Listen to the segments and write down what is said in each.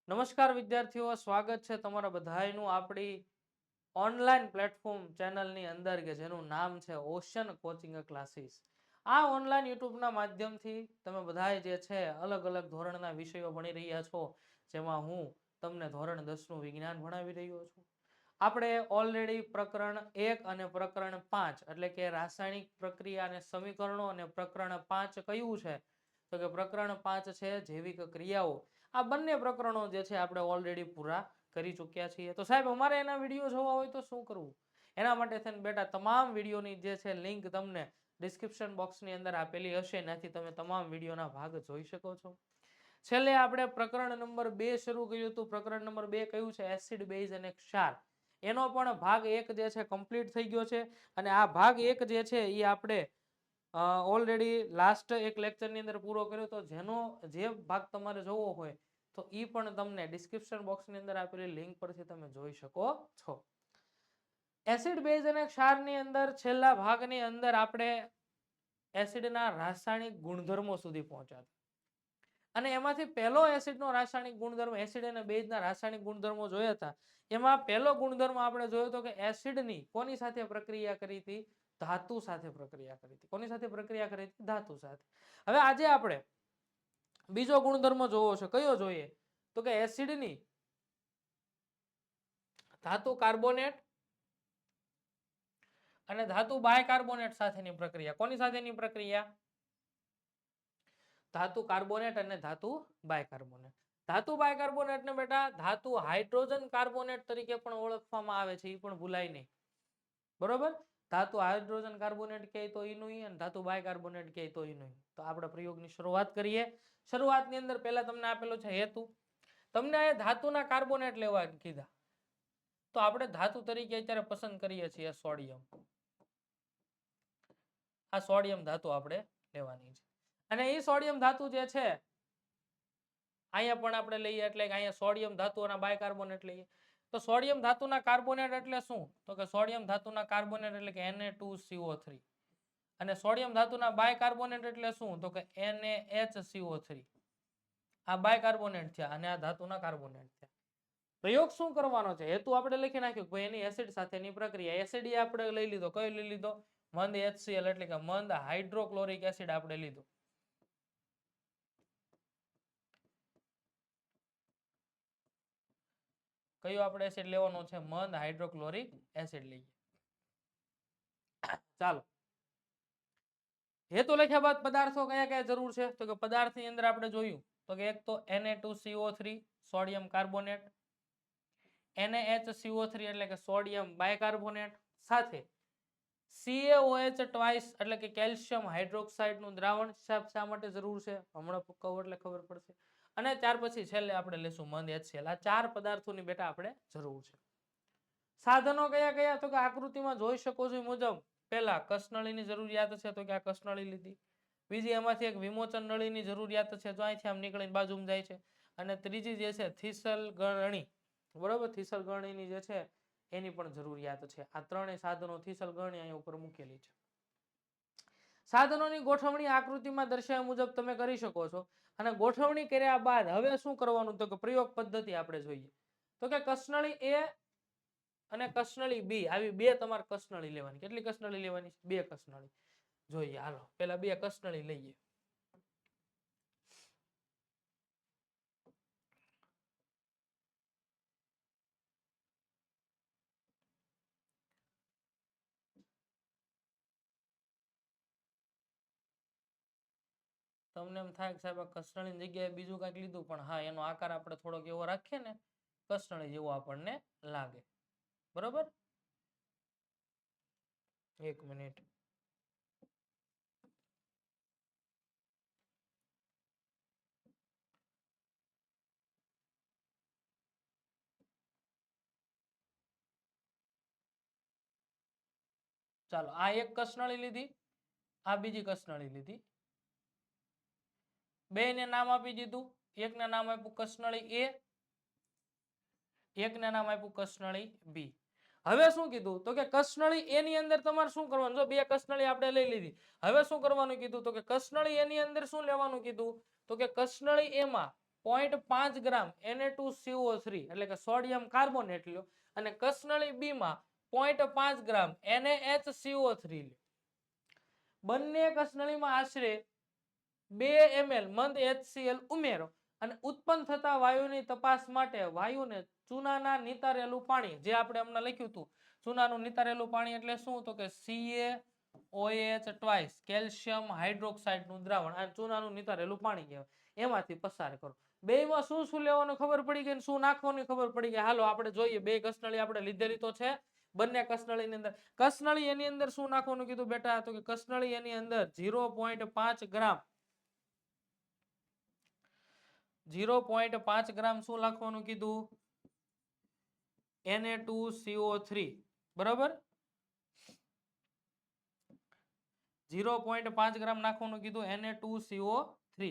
નમસ્કાર વિદ્યાર્થીઓ, સ્વાગત છે તમારા બધાયનું આપણી ઓનલાઈન પ્લેટફોર્મ ચેનલની અંદર કે જેનું નામ છે ઓશન કોચિંગ ક્લાસીસ. આ ઓનલાઈન યુટ્યુબના માધ્યમથી તમે બધાય જે છે અલગ અલગ ધોરણના વિષયો ભણી રહ્યા છો, જેમાં હું તમને ધોરણ 10નું વિજ્ઞાન ભણાવી રહ્યો છું. આપણે ઓલરેડી પ્રકરણ 1 અને પ્રકરણ 5 એટલે કે રાસાયણિક પ્રક્રિયા અને સમીકરણો અને પ્રકરણ 5 કયું છે તો કે પ્રકરણ 5 છે જૈવિક ક્રિયાઓ. આ બંને પ્રકરણો જે છે આપણે ઓલરેડી પૂરા કરી ચૂક્યા છીએ. તો સાહેબ અમારે એના વિડીયો જોવા હોય તો શું કરવું? એના માટે થઈને બેટા તમામ વિડીયોની જે છે લિંક તમને ડિસ્ક્રિપ્શન બોક્સની અંદર આપેલી હશે, ત્યાંથી તમે તમામ વિડીયોના ભાગ જોઈ શકો છો. છેલ્લે આપણે પ્રકરણ નંબર 2 શરૂ કર્યું હતું. પ્રકરણ નંબર 2 કયું છે? એસિડ બેઝ અને ક્ષાર. એનો પણ ભાગ 1 જે છે કમ્પ્લીટ થઈ ગયો છે અને આ ભાગ 1 જે છે એ આપણે ઓલરેડી લાસ્ટ એક લેક્ચરની અંદર પૂરો કર્યો. તો જેનો જે ભાગ તમારે જોવો હોય તો એ પણ તમને ડિસ્ક્રિપ્શન બોક્સની અંદર આપેલી લિંક પરથી તમે જોઈ શકો છો. એસિડ બેઝ અને ક્ષારની અંદર છેલ્લા ભાગની અંદર આપણે એસિડના રાસાયણિક ગુણધર્મો સુધી પહોંચ્યા અને એમાંથી પહેલો એસિડનો રાસાયણિક ગુણધર્મ, એસિડ અને બેઝના રાસાયણિક ગુણધર્મો જોયા હતા. એમાં પહેલો ગુણધર્મ આપણે જોયો હતો કે એસિડની કોની સાથે પ્રક્રિયા કરી હતી? ધાતુ સાથે પ્રક્રિયા કરી હતી. કોની સાથે પ્રક્રિયા કરી હતી? ધાતુ સાથે. હવે આજે આપણે બીજો ગુણધર્મ જોવો છે. કયો જોઈએ? તો કે એસિડની ધાતુ કાર્બોનેટ અને ધાતુ બાયકાર્બોનેટ સાથેની પ્રક્રિયા. કોની સાથેની પ્રક્રિયા? ધાતુ કાર્બોનેટ અને ધાતુ બાયકાર્બોનેટ. ધાતુ બાયકાર્બોનેટ ને બેટા ધાતુ હાઇડ્રોજન કાર્બોનેટ તરીકે પણ ઓળખવામાં આવે છે, એ પણ ભૂલાય નહીં. બરોબર? ધાતુ હાઇડ્રોજન કાર્બોનેટ કહે તો ઈનું ઈ અને ધાતુ બાયકાર્બોનેટ કહે તો ઈનું ઈ. તો આપણે પ્રયોગની શરૂઆત કરીએ. શરૂઆતની અંદર પહેલા તમને આપેલો છે હેતુ. તમને આ ધાતુના કાર્બોનેટ લેવા કીધા, તો આપણે ધાતુ તરીકે અત્યારે પસંદ કરીએ છીએ સોડિયમ. આ સોડિયમ ધાતુ આપણે લેવાની છે અને એ સોડિયમ ધાતુ જે છે અહીંયા પણ આપણે લઈએ એટલે કે અહીંયા સોડિયમ ધાતુ અને બાયકાર્બોનેટ લઈએ. તો સોડિયમ ધાતુના કાર્બોનેટ એટલે શું? તો કે સોડિયમ ધાતુના કાર્બોનેટ એટલે કે Na2CO3 અને સોડિયમ ધાતુના બાયકાર્બોનેટ એટલે શું? તો કે NaHCO3. આ બાયકાર્બોનેટ છે અને આ ધાતુના કાર્બોનેટ છે. પ્રયોગ શું કરવાનો છે? હેતુ આપણે લખી નાખ્યું કે એની એસિડ સાથેની પ્રક્રિયા. એસિડ આપણે લઈ લીધો. કયો લઈ લીધો? મંદ HCl એટલે કે મંદ હાઇડ્રોક્લોરિક એસિડ આપણે લીધો. કયો આપણે એસિડ લેવાનો છે? મંદ હાઇડ્રોક્લોરિક એસિડ લઈએ. ચાલો, હેતુ લખ્યા બાદ પદાર્થો કયા કયા જરૂર છે? તો કે પદાર્થની અંદર આપણે જોયું તો કે એક તો Na2CO3 સોડિયમ કાર્બોનેટ, NaHCO3 એટલે કે સોડિયમ બાયકાર્બોનેટ સાથે CaOH ટ્વાઇસ એટલે કે કેલ્શિયમ હાઇડ્રોક્સાઇડ નું દ્રાવણ. શા માટે જરૂર છે? હમણાં કહું એટલે ખબર પડશે. અને ત્યાર પછી છેલ્લે આપણે લેશું મંદ HCl. આ 4 પદાર્થોની બેટા આપણે જરૂર છે. સાધનો કયા કયા? તો કે આકૃતિમાં જોઈ શકો છો એ મુજબ પહેલા કસનળીની જરૂરિયાત છે, તો કે આ કસનળી લીધી. બીજી એમાંથી એક વિમોચન નળીની જરૂરિયાત છે, જો અહીંથી આમ નીકળીને બાજુમાં જાય છે. અને ત્રીજી જે છે થીસલ ગરણી. બરોબર? થીસલ ગરણીની જે છે એની પણ જરૂરિયાત છે. આ ત્રણેય સાધનો થીસલ ગરણી અહીંયા ઉપર મૂકેલી છે. સાધનોની ગોઠવણી આકૃતિમાં દર્શાવ્યા મુજબ તમે કરી શકો છો. અને ગોઠવણી કર્યા બાદ હવે શું કરવાનું? તો કે પ્રયોગ પદ્ધતિ આપણે જોઈએ. તો કે કસનળી A અને કસનળી B આવી બે તમારે કસનળી લેવાની. કેટલી કસનળી લેવાની? બે કસનળી. જોઈએ, હાલો પેલા બે કસનળી લઈએ. તમને એમ થાય કે સાહેબ આ કસનળીની જગ્યાએ બીજું કંઈક લીધું, પણ હા એનો આકાર આપણે થોડોક એવો રાખીએ ને કસનળી જેવો આપણને લાગે. બરોબર? એક મિનિટ. ચાલો, આ એક કસનળી લીધી, આ બીજી કસનળી લીધી. બે ને નામ આપી દીધું. એકને નામ આપ્યું કસનળી A, એકને નામ આપ્યું કસનળી B. હવે શું કીધું? તો કે કસનળી A ની અંદર તમારે શું કરવાનું? જો બે કસનળી આપણે લઈ લીધી. હવે શું કરવાનું કીધું? તો કે કસનળી A ની અંદર શું લેવાનું કીધું? તો કે કસનળી A માં 0.5 ગ્રામ Na2CO3 એટલે કે સોડિયમ કાર્બોનેટ લ્યો અને કસનળી બી માં 0.5 ગ્રામ NaHCO3 લ્યો. બંને કસનળીમાં આશરે 2 ml મંદ HCl ઉમેરો અને ઉત્પન્ન થતા વાયુની તપાસ માટે વાયુને ચૂનાના નિતારેલું પાણી, જે આપણે હમણાં લખ્યું હતું, ચૂનાનું નિતારેલું પાણી એટલે શું? તો કે CaOH ટ્વાઇસ કેલ્શિયમ હાઇડ્રોક્સાઇડનું દ્રાવણ, આ ચૂનાનું નિતારેલું પાણી કહેવાય, એમાંથી પસાર કરો. બેમાં શું શું લેવાનું ખબર પડી ગઈ, શું નાખવાનું ખબર પડી ગઈ. હાલો આપણે જોઈએ, બે કસનળી આપણે લીધેલી તો છે. બંને કસનળીની અંદર કસનળી એની અંદર શું નાખવાનું કીધું બેટા? તો કે કસનળી એની અંદર 0.5 ગ્રામ 0.5 ગ્રામ શું નાખવાનું કીધું? Na2CO3 બરાબર. 0.5 ગ્રામ નાખવાનું કીધું Na2CO3.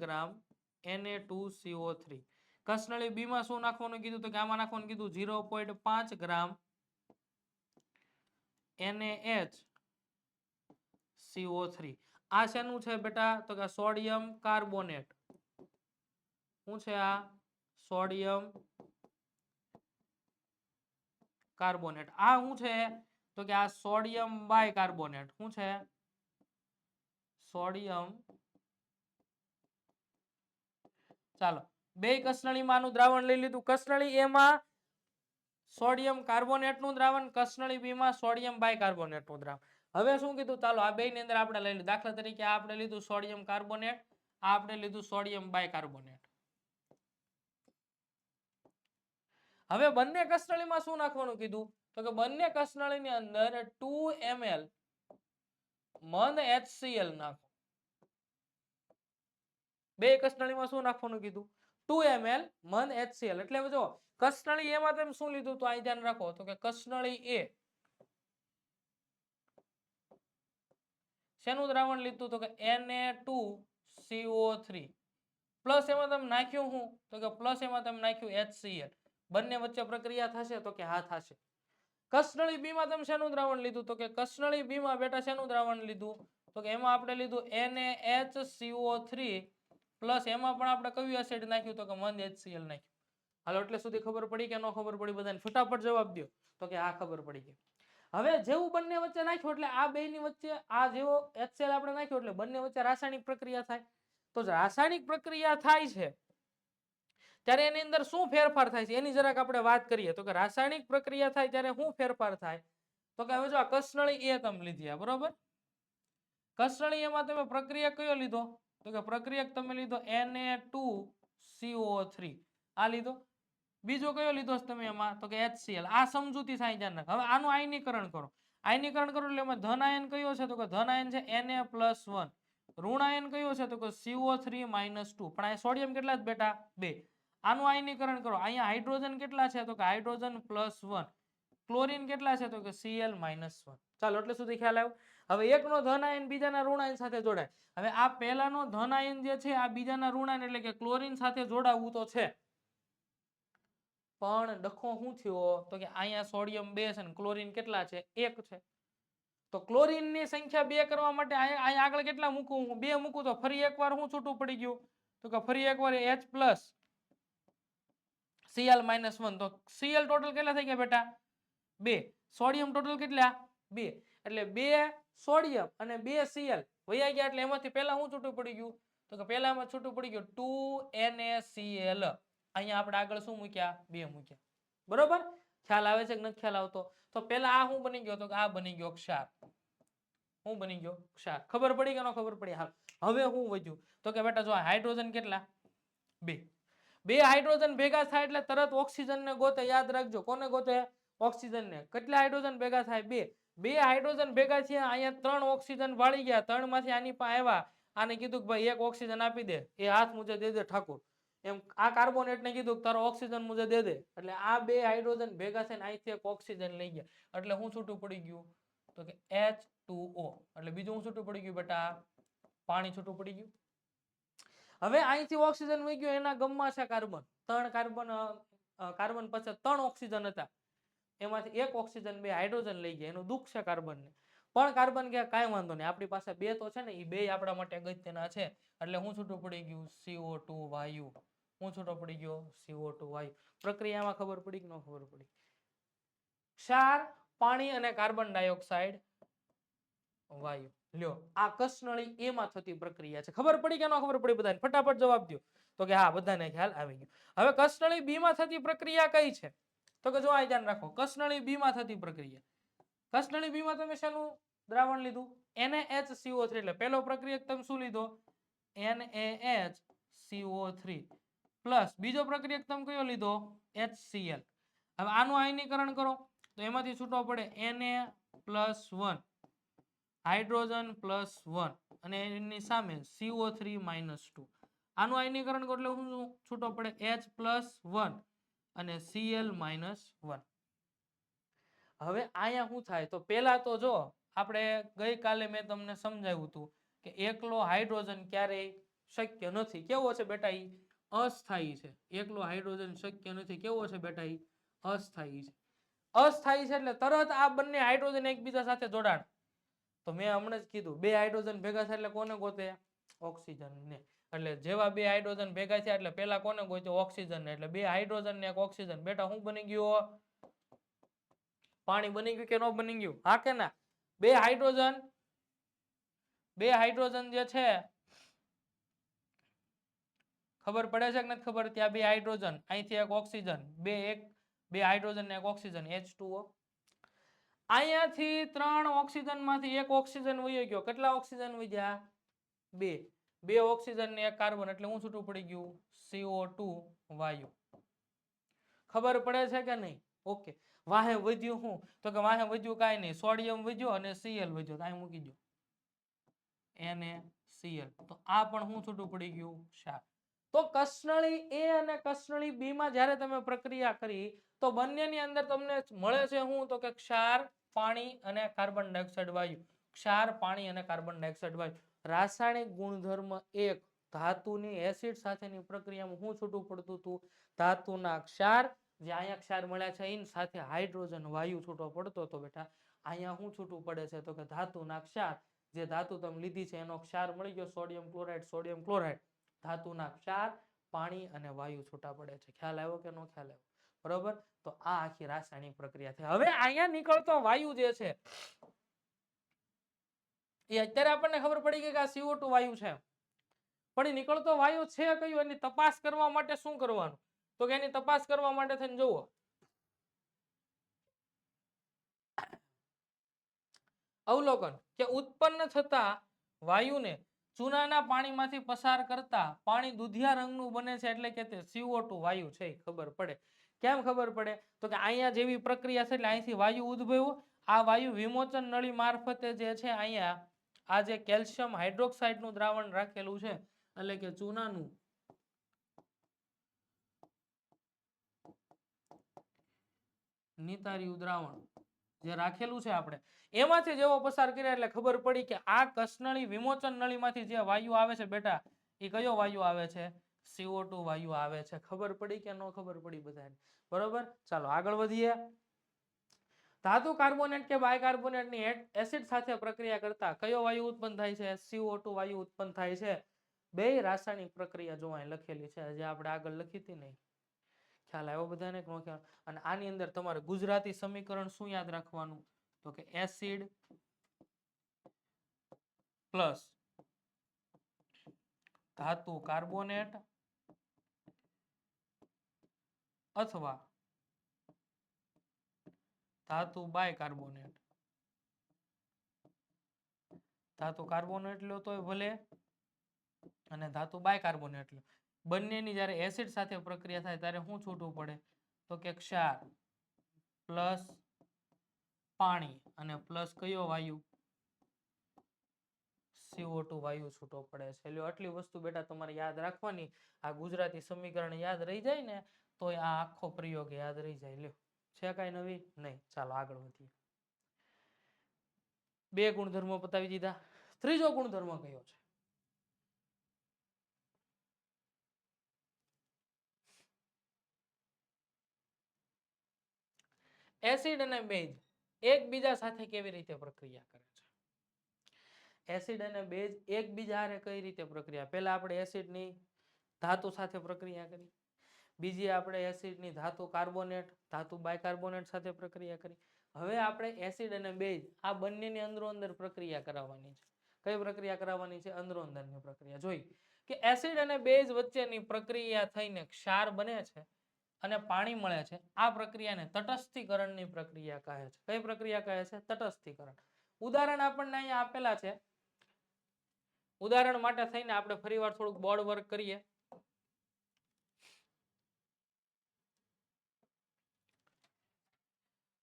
ગ્રામ Na2CO3. કસનળી બી માં શું નાખવાનું કીધું? તો કે આમાં નાખવાનું કીધું 0.5 ગ્રામ NaHCO3. આ શેનું છે બેટા? તો કે સોડિયમ કાર્બોનેટ. શું છે આ? Sodium carbonate. આ શું છે? તો કે આ સોડિયમ બાયકાર્બોનેટ. શું છે? સોડિયમ. ચાલો, બે કસનળીમાં આનું દ્રાવણ લઈ લીધું. કસનળી એમાં સોડિયમ કાર્બોનેટનું દ્રાવણ, કસનળી બી માં સોડિયમ બાયકાર્બોનેટનું દ્રાવણ. હવે શું કીધું? ચાલો આ બેની અંદર આપણે લઈ લીધું. દાખલા તરીકે આ આપણે લીધું સોડિયમ કાર્બોનેટ, આ આપણે લીધું સોડિયમ બાયકાર્બોનેટ. હવે બંને કસનળીમાં શું નાખવાનું કીધું? તો કે બંને કસનળીની અંદર 2 ml મંદ HCl નાખો. બે કસનળીમાં શું નાખવાનું કીધું? 2 ml મંદ HCl. એટલે જો કસનળી એમાં તમે શું લીધું? તો અહીં ધ્યાન રાખો, તો કે કસનળી એ શેનું દ્રાવણ લીધું? તો કે Na2CO3 પ્લસ એમાં તમે નાખ્યું શું? તો કે પ્લસ એમાં તમે નાખ્યું HCl. બંને વચ્ચે પ્રક્રિયા થશે? તો કે હા થશે. કસનળી બી માં તમે શેનું દ્રાવણ લીધું? તો કે કસનળી બી માં બેટા શેનું દ્રાવણ લીધું? તો કે એમાં આપણે લીધું NaHCO3 પ્લસ એમાં પણ આપણે કયું એસિડ નાખ્યું? તો કે મંદ HCl નાખ્યું. હાલો, એટલે સુધી ખબર પડી કે ન ખબર પડી? બધાને ફટાફટ જવાબ દો. તો કે હા ખબર પડી ગઈ. હવે જેવું બંને વચ્ચે નાખ્યું એટલે આ બેની વચ્ચે આ જેવો HCl આપણે નાખ્યો એટલે બંને વચ્ચે રાસાયણિક પ્રક્રિયા થાય. તો રાસાયણિક પ્રક્રિયા થાય છે ત્યારે એની અંદર શું ફેરફાર થાય છે એની જરાક આપણે વાત કરીએ. તો કે રાસાયણિક પ્રક્રિયા થાય ત્યારે શું ફેરફાર થાય? તો કે હવે જો આ કસનળી એ તમે લીધી, બરોબર. કસનળી એમાં તમે પ્રક્રિયા કયો લીધો? તો કે પ્રક્રિયક તમે લીધો Na2CO3 આ લીધો. બીજો કયો લીધો તમે એમાં? તો કે HCl. આ સમજૂતી થાય ધ્યાન રાખ. હવે આનું આયનીકરણ કરો. આયનીકરણ કરો એટલે એમાં ધન આયન કયો છે? તો કે ધન આયન છે Na+1. ઋણ આયન કયો છે? તો કે CO3 -2. પણ અહીંયા સોડિયમ કેટલા છે બેટા? 2. આનું આયનીકરણ કરો. અહીંયા હાઇડ્રોજન કેટલા છે? તો કે હાઇડ્રોજન +1. ક્લોરીન કેટલા છે? તો કે Cl -1. ચાલો, એટલે સુધી ખ્યાલ આવ્યો. હવે એકનો ધન આયન બીજાના ઋણ આયન સાથે જોડાય. હવે આ પહેલાનો ધન આયન જે છે આ બીજાના ઋણ આયન એટલે કે ક્લોરીન સાથે જોડાવવું તો છે, પણ ડખો શું થયો? તો કે અહીંયા સોડિયમ 2 છે ને ક્લોરીન કેટલા છે? 1 છે. તો ક્લોરીન ની સંખ્યા 2 કરવા માટે અહીંયા આગળ કેટલા મૂકું? 2 મૂકું તો ફરી એકવાર શું છૂટું પડી ગયું? તો કે ફરી એકવાર H+ Cl -1. તો Cl ટોટલ કેટલા થઈ ગયા બેટા? 2. સોડિયમ ટોટલ કેટલા? 2. એટલે 2 સોડિયમ અને 2 Cl વયા ગયા એટલે એમાંથી પહેલા શું છૂટું પડી ગયું? તો કે પહેલામાં છૂટું પડી ગયું 2 NaCl. અહીંયા આપણે આગળ શું મૂક્યા? 2 મૂક્યા. બરોબર? ખ્યાલ આવે છે કે નથી ખ્યાલ આવતો? તો પહેલા આ શું બની ગયો? તો કે આ બની ગયો ક્ષાર. શું બની ગયો? ક્ષાર. ખબર પડી કે ન ખબર પડી? હાલ, હવે શું વધ્યું? તો કે બેટા જો હાઇડ્રોજન કેટલા? 2. 2 હાઇડ્રોજન ભેગા થાય એટલે તરત ઓક્સિજન ને ગોતે. યાદ રાખજો, કોને ગોતે? ઓક્સિજન ને. કેટલા હાઇડ્રોજન ભેગા થાય? 2. 2 હાઇડ્રોજન ભેગા થયા, અહીંયા 3 ઓક્સિજન વાળી ગયા. 3 માંથી આની પાસે આવ્યા, આને કીધું કે ભાઈ એક ઓક્સિજન આપી દે. એ હાથ મુજે દે દે ઠાકોર. એમ આ કાર્બોનેટ ને કીધું કે તારો ઓક્સિજન મુજે દે દે. એટલે આ 2 હાઇડ્રોજન ભેગા થઈને અહીંથી એક ઓક્સિજન લઈ ગયા. એટલે શું છૂટું પડી ગયું? તો કે H2O. એટલે બીજું શું છૂટું પડી ગયું બેટા? પાણી છૂટું પડી ગયું. હવે અહીંથી ઓક્સિજન વહી ગયો, એના ગમમાં છે કાર્બન. 3 કાર્બન પછી 3 ઓક્સિજન હતા, એમાંથી એક ઓક્સિજન 2 હાઇડ્રોજન લઈ ગયા. એનું દુઃખ છે કાર્બનને. પણ કાર્બન કે કાંઈ વાંધો નહીં, આપણી પાસે બે તો છે ને, એ બે આપણા માટે અગત્યના છે. એટલે હું છૂટું પડી ગયું CO2 વાયુ. હું છૂટો પડી ગયો CO2 વાયુ. પ્રક્રિયામાં ખબર પડી કે ન ખબર પડી? ક્ષાર, પાણી અને કાર્બન ડાયોક્સાઇડ વાયુ. લ્યો, આ કસનળી એમાં થતી પ્રક્રિયા છે. ખબર પડી કે ન ખબર પડી બધાને? ફટાફટ જવાબ દો. તો કે હા, બધાને ખ્યાલ આવી ગયો. હવે કસનળી બી માં થતી પ્રક્રિયા કઈ છે? તો કે જો આ ધ્યાન રાખો, કસનળી બી માં થતી પ્રક્રિયા. કસનળી બી માં તમે શેનું દ્રાવણ લીધું? NaHCO3. એટલે પહેલો પ્રક્રિયક તમે શું લીધો? NaHCO3 પ્લસ બીજો પ્રક્રિયક તમે કયો લીધો? HCl. હવે આનું આયનીકરણ કરો તો એમાંથી છૂટો પડે Na+1 હાઇડ્રોજન +1 અને એની સામે CO3-2. આનું આયનીકરણ કરો એટલે શું છૂટો પડે? H+1 અને Cl-1. હવે અહીંયા શું થાય? તો પહેલા તો જો આપણે ગઈકાલે મેં તમને સમજાવ્યું હતું કે એકલો હાઇડ્રોજન ક્યારેય શક્ય નથી. કેવો છે બેટા? ઈ અસ્થાયી છે. એકલો હાઇડ્રોજન શક્ય નથી. કેવો છે બેટા? ઈ અસ્થાયી છે. અસ્થાયી છે એટલે તરત આ બંને હાઇડ્રોજન એકબીજા સાથે જોડાણ. તો મેં હમણાં જ કીધું, બે હાઇડ્રોજન ભેગા થાય એટલે કોને ગોતે? ઓક્સિજન ને. એટલે જેવા બે હાઇડ્રોજન ભેગા થયા એટલે પેલા કોને ગોત્યો? ઓક્સિજન ને. એટલે બે હાઇડ્રોજન ને એક ઓક્સિજન. બેટા શું બની ગયું? પાણી બની ગયું કે ન બની ગયું? હા કે ના? બે હાઇડ્રોજન જે છે, ખબર પડે છે કે નથી ખબર? ત્યાં બે હાઇડ્રોજન, અહીંથી એક ઓક્સિજન, બે હાઇડ્રોજન ને એક ઓક્સિજન H2O. અહીંયાથી 3 ઓક્સિજન માંથી એક ઓક્સિજન વયો ગયો. કેટલા ઓક્સિજન વધ્યા? બે ઓક્સિજન ને એક કાર્બન. એટલે હું છૂટું પડી ગયું CO2 વાયુ. ખબર પડે છે કે નહીં? ઓકે. વાહે વધ્યું શું? તો કે વાહે વધ્યું કાંઈ નહીં, સોડિયમ વધ્યો અને Cl વધ્યો. તો અહીં મૂકી દો NaCl. તો આ પણ હું છૂટું પડી ગયું ક્ષાર. તો કસનળી A અને કસનળી B માં જ્યારે તમે પ્રક્રિયા કરી તો બંનેની અંદર તમને મળે છે શું? તો કે ક્ષાર, પાણી અને કાર્બન ડાયોક્સાઇડ વાયુ. ક્ષાર, પાણી અને કાર્બન ડાયોક્સાઇડ વાયુ. રાસાયણિક ગુણધર્મ 1 ધાતુની એસિડ સાથેની પ્રક્રિયામાં શું છૂટું પડતું હતું? ધાતુના ક્ષાર, જે અહીંયા ક્ષાર મળ્યા છે એની સાથે હાઇડ્રોજન વાયુ છૂટો પડતો હતો બેટા. અહીંયા શું છૂટું પડે છે? તો કે ધાતુના ક્ષાર, જે ધાતુ તમે લીધી છે એનો ક્ષાર મળી ગયો, સોડિયમ ક્લોરાઇડ. ધાતુના ક્ષાર, પાણી અને વાયુ છૂટા પડે છે. ખ્યાલ આવ્યો કે નો ખ્યાલ આવ્યો? બરોબર. તો આ આખી રાસાયણિક પ્રક્રિયા છે. હવે અહીંયા નીકળતો વાયુ જે છે એ અત્યારે આપણને ખબર પડી ગઈ કે આ CO2 વાયુ છે, પણ એ નીકળતો વાયુ છે કયો? એની તપાસ કરવા માટે શું કરવાનું? તો કે એની તપાસ કરવા માટે થઈને જુઓ, અવલોકન કે ઉત્પન્ન થતા વાયુને ચૂનાના પાણીમાંથી પસાર કરતા પાણી દુધિયા રંગનું બને છે, એટલે કે તે CO2 વાયુ છે. ખબર પડે. કેમ ખબર પડે? તો કે અહીંયા જેવી પ્રક્રિયા છે એટલે અહીંથી વાયુ ઉદ્ભવ્યું. આ વાયુ વિમોચન નળી મારફતે જે છે અહીંયા આ જે કેલ્શિયમ હાઇડ્રોક્સાઇડ નું દ્રાવણ રાખેલું છે, એટલે કે ચૂનાનું નિતાર્યું દ્રાવણ જે રાખેલું છે આપણે, એમાંથી જેવો પસાર કર્યા એટલે ખબર પડી કે આ કસનળી વિમોચન નળીમાંથી જે વાયુ આવે છે બેટા, એ કયો વાયુ આવે છે? CO2 વાયુ આવે છે. ખબર પડી કે ન ખબર પડી બધાને? બરોબર. ચાલો આગળ વધીએ. ધાતુ કાર્બોનેટ કે બાયકાર્બોનેટ ની એસિડ સાથે પ્રક્રિયા કરતા કયો વાયુ ઉત્પન્ન થાય છે? CO2 વાયુ ઉત્પન્ન થાય છે. બે રાસાયણિક પ્રક્રિયા જો અહીં લખેલી છે, જે આપણે આગળ લખી હતી ને. ખ્યાલ આવ્યો બધાને કે ન ખ્યાલ? અને આની અંદર તમારે ગુજરાતી સમીકરણ શું યાદ રાખવાનું? તો કે એસિડ પ્લસ ધાતુ કાર્બોનેટ અથવા ધાતુ બાયકાર્બોનેટ. ધાતુ કાર્બોનેટ લો તોય ભલે અને ધાતુ બાયકાર્બોનેટ લો, બંનેની જ્યારે એસિડ સાથે પ્રક્રિયા થાય ત્યારે શું છૂટવું પડે? તો કે ક્ષાર પ્લસ પાણી અને પ્લસ કયો વાયુ? CO2 વાયુ છૂટો પડે છે. એટલે આટલી વસ્તુ બેટા તમારે યાદ રાખવાની. આ ગુજરાતી સમીકરણ યાદ રહી જાય ને તો આ આખો પ્રયોગ યાદ રહી જાય. લ્યો, છે કઈ નવી? નહીં. ચાલો આગળ વધીએ. બે ગુણધર્મો બતાવી દીધા. ત્રીજો ગુણધર્મ કયો છે? એસિડ અને બેઝ એકબીજા સાથે કેવી રીતે પ્રક્રિયા કરે છે? એસિડ અને બેઝ એકબીજા હારે કઈ રીતે પ્રક્રિયા, પહેલા આપણે એસિડની ધાતુ સાથે પ્રક્રિયા કરી, બીજી આપણે એસિડની ધાતુ કાર્બોનેટ ધાતુ બાયકાર્બોનેટ સાથે પ્રક્રિયા કરી. હવે આપણે એસિડ અને બેઝ આ બંનેની અંદરો અંદર પ્રક્રિયા કરાવવાની છે. કઈ પ્રક્રિયા કરાવવાની છે? અંદરો અંદરની પ્રક્રિયા. જોઈ કે એસિડ અને બેઝ વચ્ચેની પ્રક્રિયા થઈને ક્ષાર બને છે અને પાણી મળે છે. આ પ્રક્રિયાને તટસ્થીકરણની પ્રક્રિયા કહે છે. કઈ પ્રક્રિયા કહે છે? તટસ્થીકરણ. ઉદાહરણ આપણને અહીંયા આપેલા છે. ઉદાહરણ માટે થઈને આપણે ફરીવાર થોડુંક બોર્ડ વર્ક કરીએ.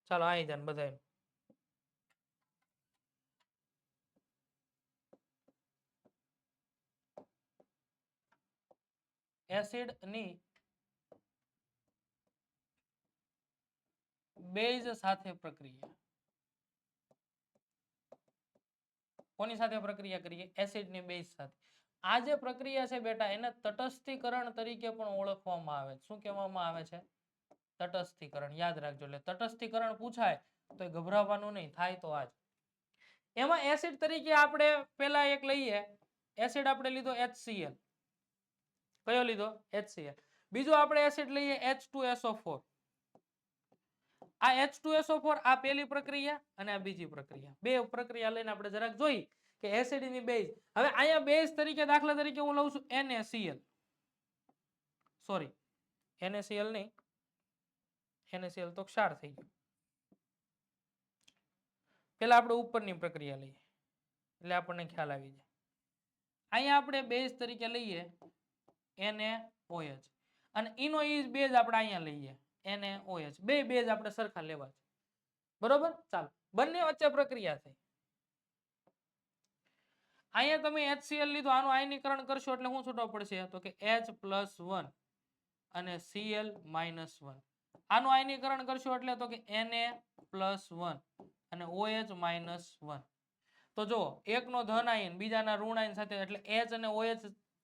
ચાલો આવી જાય બધા. એસિડ ની બેઝ સાથે પ્રક્રિયા. કોની સાથે પ્રક્રિયા કરીએ? એસિડ ની બેઝ સાથે. આ જે પ્રક્રિયા છે બેટા એને તટસ્થીકરણ તરીકે પણ ઓળખવામાં આવે છે. શું કહેવામાં આવે છે? તટસ્થીકરણ. યાદ રાખજો. એટલે તટસ્થીકરણ પૂછાય તો ગભરાવાનું નહીં, થાય તો આજ. એમાં એસિડ તરીકે આપણે પેલા એક લઈએ. એસિડ આપણે લીધો HCl. કયો લીધો? HCl. બીજો આપણે એસિડ લઈએ H2SO4. આ H2SO4 આ પહેલી પ્રક્રિયા અને આ બીજી પ્રક્રિયા. બે પ્રક્રિયા લઈને આપણે જરાક જોઈ કે એસિડ ની બેઝ. હવે અહીંયા બેઝ તરીકે દાખલા તરીકે હું લઉં છું NaCl. સોરી, NaCl નહીં, NaCl તો ક્ષાર થઈ ગયો. પેલા આપણે ઉપરની પ્રક્રિયા લઈએ એટલે આપણને ખ્યાલ આવી જાય. અહીંયા આપણે બેઝ તરીકે લઈએ NaOH અને એનો ઈ બેઝ આપણે અહીંયા લઈએ NaOH. બે બેઝ આપણે સરખા લેવા છે. બરોબર? ચાલો, બંને વચ્ચે પ્રક્રિયા થઈ. અહીંયા તમે HCl લીધો, આનું આયનીકરણ કરશો એટલે શું છૂટો પડશે? તો કે H+1 અને Cl-1. આનું આયનીકરણ કરશો એટલે તો કે Na+1 અને OH-1. તો જો એકનો ધન આયન બીજાના ઋણ આયન સાથે એટલે H અને OH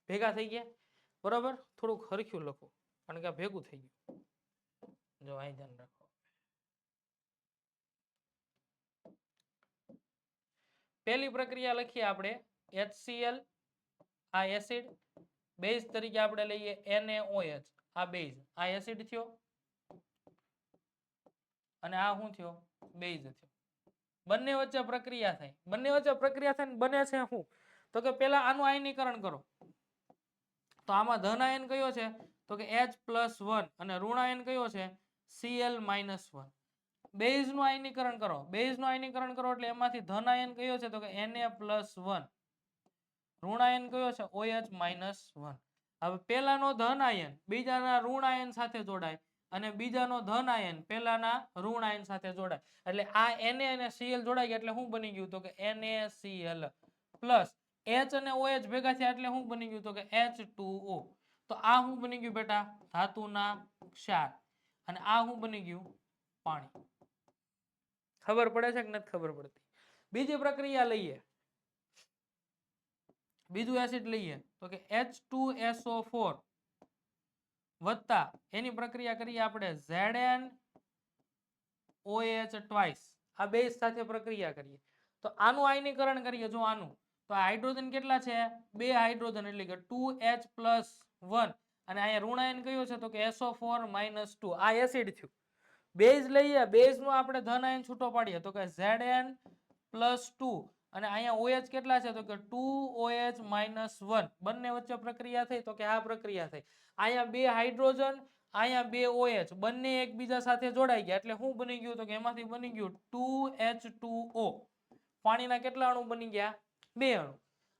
ભેગા થઈ ગયા. બરોબર? થોડુંક હરખ્યું લખો કારણ કે આ ભેગું થઈ ગયું. જો અહીં ધ્યાન રાખો. પહેલી પ્રક્રિયા લખીએ આપણે HCl, આ એસિડ. બેઝ તરીકે આપણે લઈએ NaOH, આ બેઝ. આ એસિડ થયો અને આ શું થયો? બેઝ થયો. બંને વચ્ચે પ્રક્રિયા થઈ. બંને વચ્ચે પ્રક્રિયા થઈને બને છે શું? તો કે પહેલા આનું આયનીકરણ કરો. તો આમાં ધન આયન કયો છે? તો કે H+1 અને ઋણ આયન કયો છે? Cl-1. બેઝ નું આયનીકરણ કરો. બેઝ નું આયનીકરણ કરો એટલે એમાંથી ધન આયન કયો છે? તો કે Na+1. ઋણ આયન કયો છે? OH-1. હવે પહેલાનો ધન આયન બીજાના ઋણ આયન સાથે જોડાય અને બીજાનો ધન આયન પહેલાના ઋણ આયન સાથે જોડાય એટલે આ Na અને Cl જોડાઈ ગયા એટલે શું બની ગયું? તો કે NaCl પ્લસ H અને OH ભેગા થયા એટલે શું બની ગયું? તો કે H2O. તો આ શું બની ગયું બેટા? ધાતુના ક્ષાર. અને આ શું બની ગયું? પાણી. ખબર પડે છે કે નથી ખબર પડતી? બીજી પ્રક્રિયા લઈએ. બીજું એસિડ લઈએ તો કે H2SO4 વત્તા એની પ્રક્રિયા કરીએ આપણે ZnOH twice. આ બેઝ સાથે પ્રક્રિયા કરીએ તો આનું આયનીકરણ કરીએ. જો આનું તો હાઇડ્રોજન કેટલા છે? બે હાઇડ્રોજન એટલે કે 2H+1 અને અહીંયા ઋણ આયન કયો છે? તો કે SO4-2. આ એસિડ થયું. બેઝ લઈએ, બેઝ નો આપણે ધન આયન છૂટો પાડીએ તો કે Zn+2 અને અહીંયા OH કેટલા છે? તો કે 2OH-1. બંને વચ્ચે પ્રક્રિયા થઈ તો કે આ પ્રક્રિયા થઈ. અહીંયા બે હાઇડ્રોજન, અહીંયા બે OH બંને એકબીજા સાથે જોડાઈ ગયા એટલે શું બની ગયું? તો કે એમાંથી બની ગયું 2H2O. પાણીના કેટલા અણુ બની ગયા? બે અણુ.